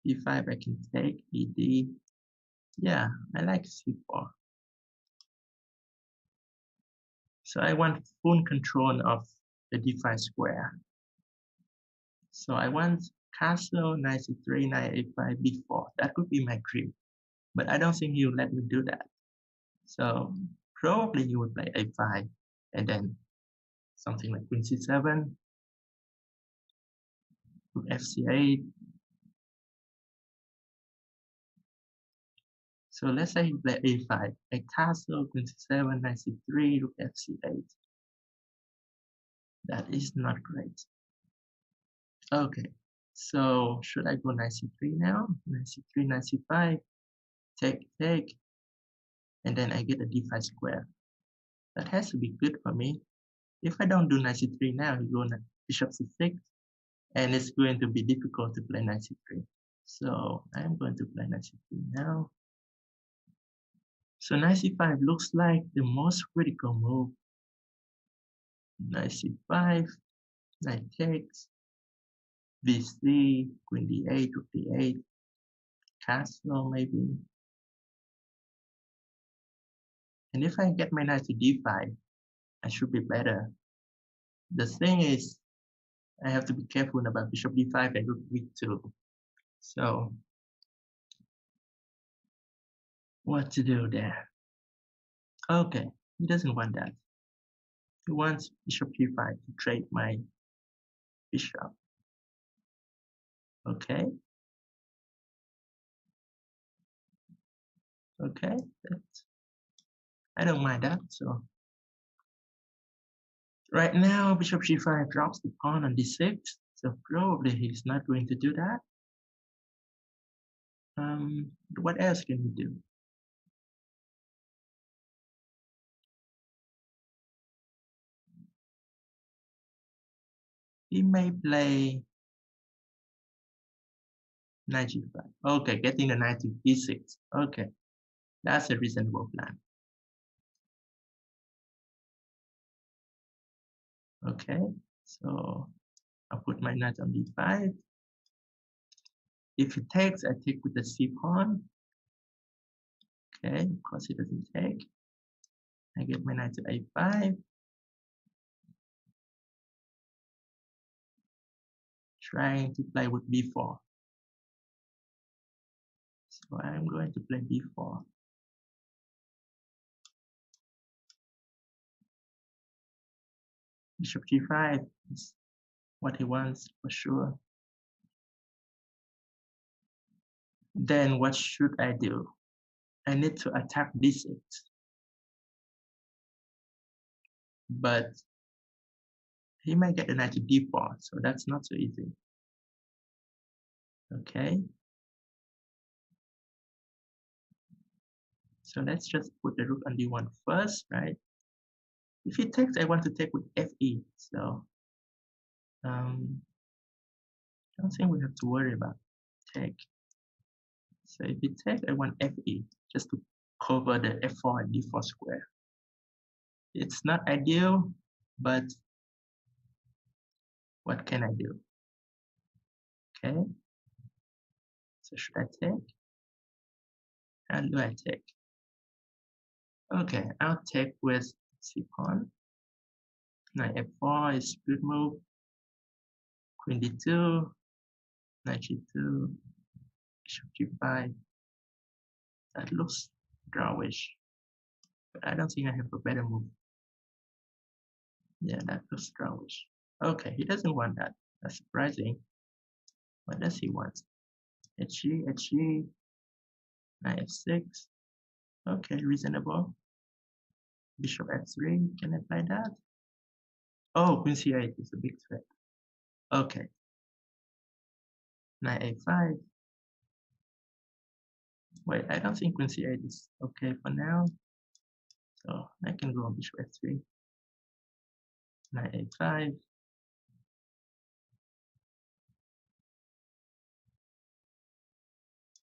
d5 I can take, ed. Yeah, I like c4. So I want full control of the d5 square. So I want castle, knight c3, knight a5, b4. That could be my dream. But I don't think he'll let me do that. So probably he would play a5 and then something like queen c7, rook fc8. So let's say he play a5, a castle, queen c7, knight c3, rook fc8. That is not great. Okay, so should I go knight c3 now? Knight c3, knight c5, take, and then I get a d5 square. That has to be good for me. If I don't do knight c3 now, you go bishop c6, and it's going to be difficult to play knight c3. So I'm going to play knight c3 now. So knight c5 looks like the most critical move. Knight c5, knight takes, bc, queen d8, rook d8, castle maybe. And if I get my knight to d5, I should be better. The thing is, I have to be careful about bishop d5 and rook b2. So, what to do there? Okay, he doesn't want that. He wants bishop g5 to trade my bishop. Okay. Okay, I don't mind that. So right now, bishop g5 drops the pawn on d6. So probably he's not going to do that. What else can he do? He may play knight g5. Okay, getting the knight to e6. Okay, that's a reasonable plan. Okay, so I'll put my knight on d5. If he takes, I take with the c pawn. Okay, of course he doesn't take. I get my knight to a5. Trying to play with b4. So I'm going to play b4. Bishop g5 is what he wants for sure. Then what should I do? I need to attack d6. But he might get the knight to d4, so that's not so easy. Okay. So let's just put the rook on d1 first, right? If he takes, I want to take with fe. So I don't think we have to worry about take. So if we take, I want FE just to cover the F4 and D4 square. It's not ideal, but what can I do? Okay. So should I take? How do I take? Okay, I'll take with C pawn. Knight F4 is good move. Queen D2, Knight G2, Bishop G5. That looks drawish, but I don't think I have a better move. Yeah, that looks drawish. Okay, he doesn't want that. That's surprising. What does he want? HG, HG, Knight F6. Okay, reasonable. Bishop F3, can I play that? Oh, Queen C8 is a big threat. Okay. Knight A5. Wait, I don't think Queen C8 is okay for now. So I can go on Bishop F3. Knight A5.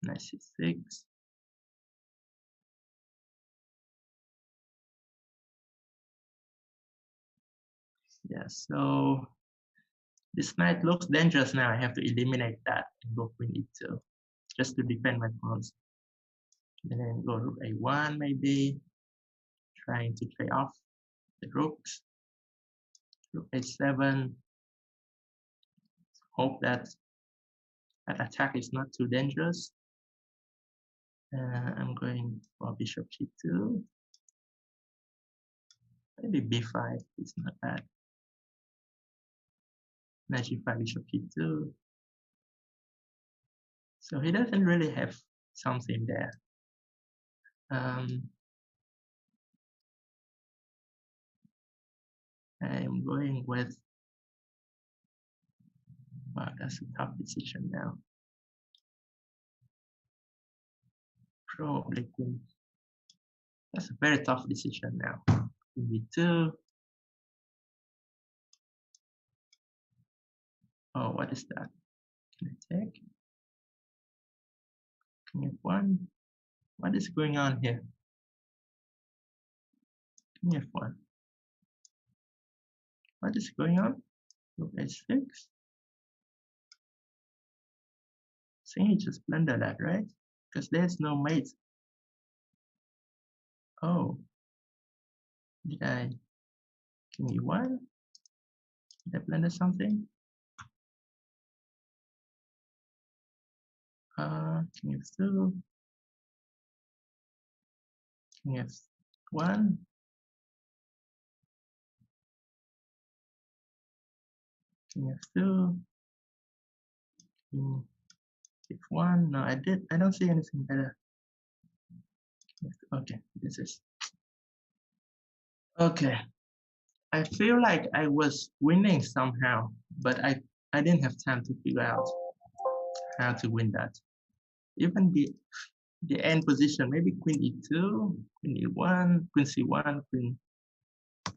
Knight C6. Yeah, so this knight looks dangerous now. I have to eliminate that and go Queen E2 just to defend my pawns. And then go Rook A1 maybe, trying to trade off the rooks. Rook A7. Hope that attack is not too dangerous. I'm going for Bishop G2. Maybe B5 is not bad. Knight G5, Bishop G2. So he doesn't really have something there. I'm going with, wow, that's a tough decision now. Probably Queen. That's a very tough decision now. Queen B2. Oh, what is that? Can I take? King F1. What is going on here? King F1. What is going on? Rook H6. I think he just blundered that, right? Because there's no mate. Oh. Did I? King E1? Did I blunder something? King F2. King F1. King F2. King F1. No, I don't see anything better. Okay, this is. Okay. I feel like I was winning somehow, but I didn't have time to figure out how to win that. Even the end position, maybe Queen E2, Queen E1, Queen C1, Queen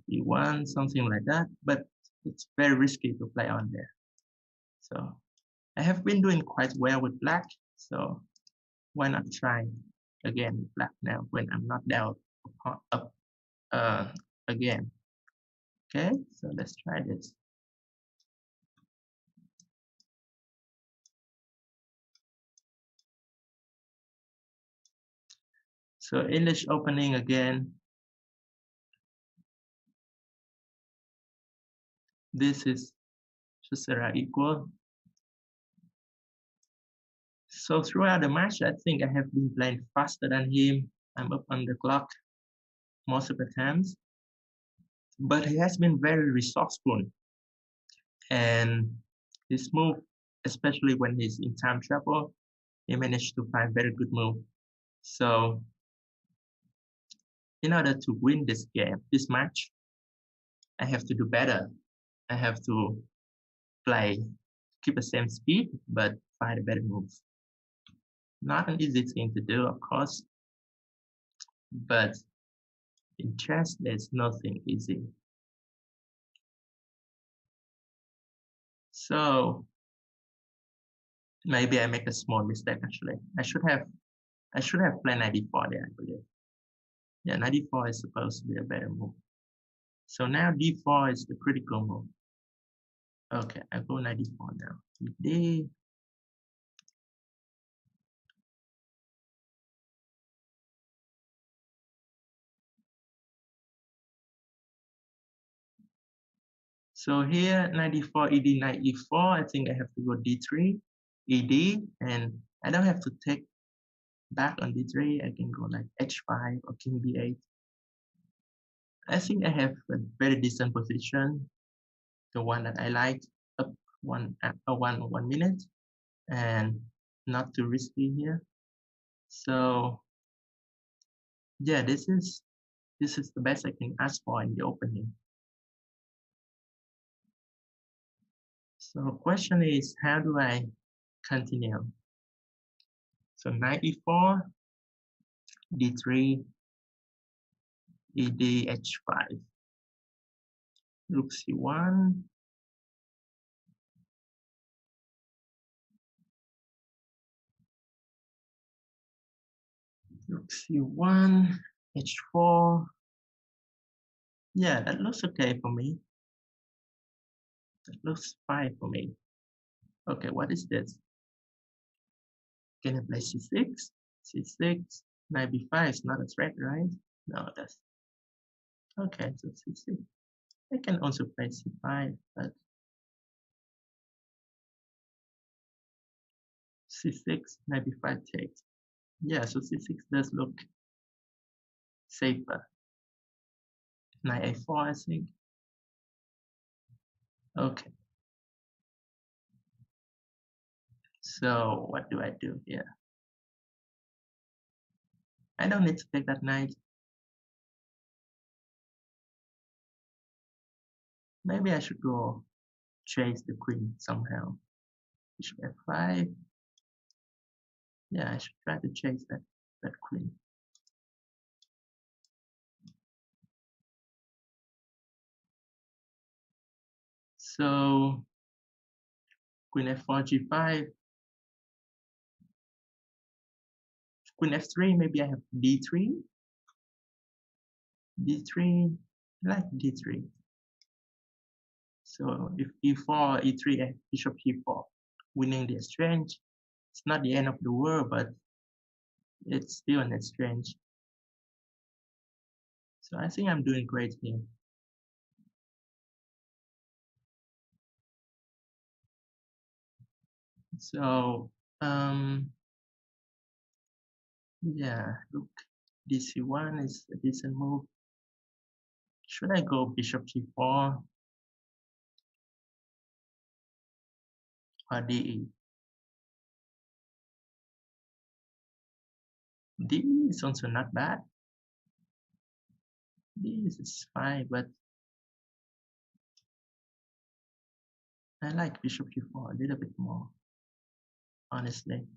E1, something like that. But it's very risky to play on there. So I have been doing quite well with black. So why not try again with black now when I'm not down up again. Okay, so let's try this. So English opening again. This is just equal. So throughout the match, I think I have been playing faster than him. I'm up on the clock most of the times. But he has been very resourceful. And his move, especially when he's in time trouble, he managed to find very good move. So in order to win this game, this match, I have to do better. I have to keep the same speed, but find a better move. Not an easy thing to do, of course, but in chess, there's nothing easy. So Maybe I make a small mistake actually. I should have played 94 there, I believe. Yeah, 94 is supposed to be a better move. So now d4 is the critical move. Okay, I go 94 now. D. So here 94 ED knight e4. I think I have to go d3 ED, and I don't have to take back on d3. I can go like h5 or king b8. I think I have a very decent position, the one that I like, up one minute, and not too risky here. So yeah, this is the best I can ask for in the opening. So question is, how do I continue? So knight e4, d3, ed h5, rook c1, rook c1, h4. Yeah, that looks okay for me. That looks fine for me. Okay, what is this? Can I play c6? c6, knight b5 is not a threat, right? No, that's okay. So c6. I can also play c5, but c6, knight b5 takes. Yeah, so c6 does look safer. Knight a4, I think. Okay. So what do I do here? I don't need to take that knight. Maybe I should go chase the queen somehow. Bishop f5. Yeah, I should try to chase that queen. So queen f4, g5. Queen f3, maybe I have d3. d3, I like d3. So if e4, e3, bishop e4, winning the exchange. It's not the end of the world, but it's still an exchange. So I think I'm doing great here. So yeah, look, dc1 is a decent move. Should I go bishop g4 or de? D is also not bad. D is fine, but I like bishop g4 a little bit more, honestly.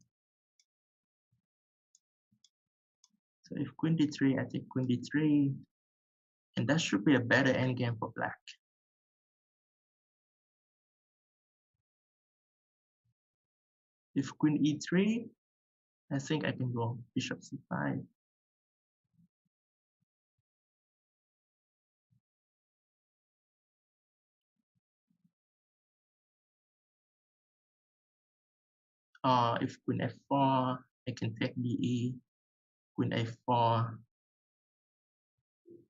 So if queen d3, I take queen d3, and that should be a better endgame for black. If queen e3, I think I can go bishop c5. Or if queen f4, I can take de, queen a4.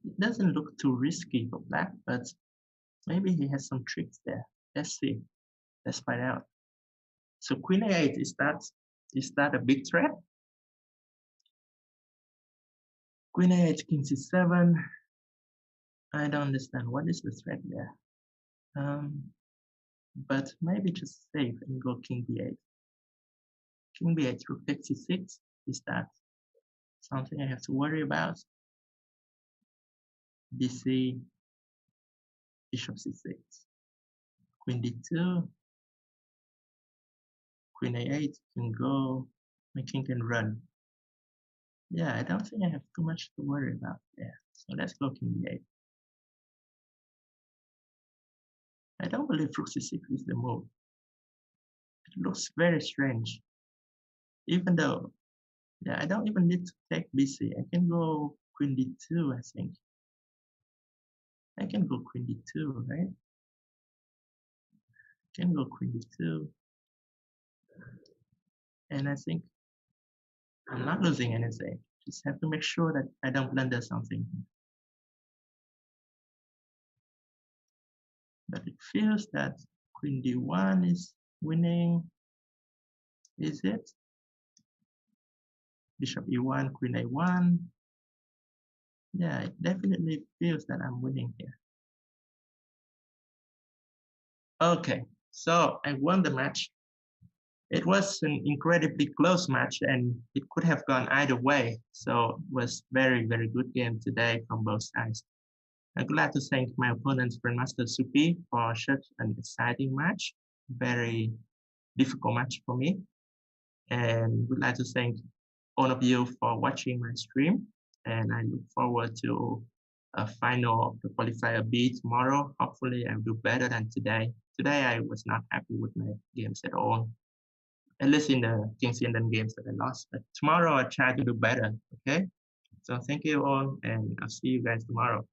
It doesn't look too risky for black, but maybe he has some tricks there. Let's see. Let's find out. So queen a8, is that a big threat? Queen a8, king c7. I don't understand what is the threat there. But maybe just save and go king b8. King b8, rook takes c6. Is that something I have to worry about? bc, bishop c6, queen d2, queen a8 can go, my king can run. Yeah, I don't think I have too much to worry about there. So let's go king b8. I don't believe rook c6 is the move. looks very strange. Even though, yeah, I don't even need to take BC. I can go queen d2, I think. I can go queen d2, right? I can go queen d2. And I think I'm not losing anything. Just have to make sure that I don't blunder something. But it feels that queen d1 is winning. Is it? Bishop e1, queen a1. Yeah, it definitely feels that I'm winning here. Okay, so I won the match. It was an incredibly close match and it could have gone either way. So it was very, very good game today from both sides. I'm glad to thank my opponent, Grandmaster Supi, for such an exciting match. Very difficult match for me. And would like to thank all of you for watching my stream. And I look forward to a final of the qualifier B tomorrow. Hopefully I'll do better than today. Today I was not happy with my games at all. At least in the Kings Indian games that I lost. But tomorrow I'll try to do better. Okay. So thank you all and I'll see you guys tomorrow.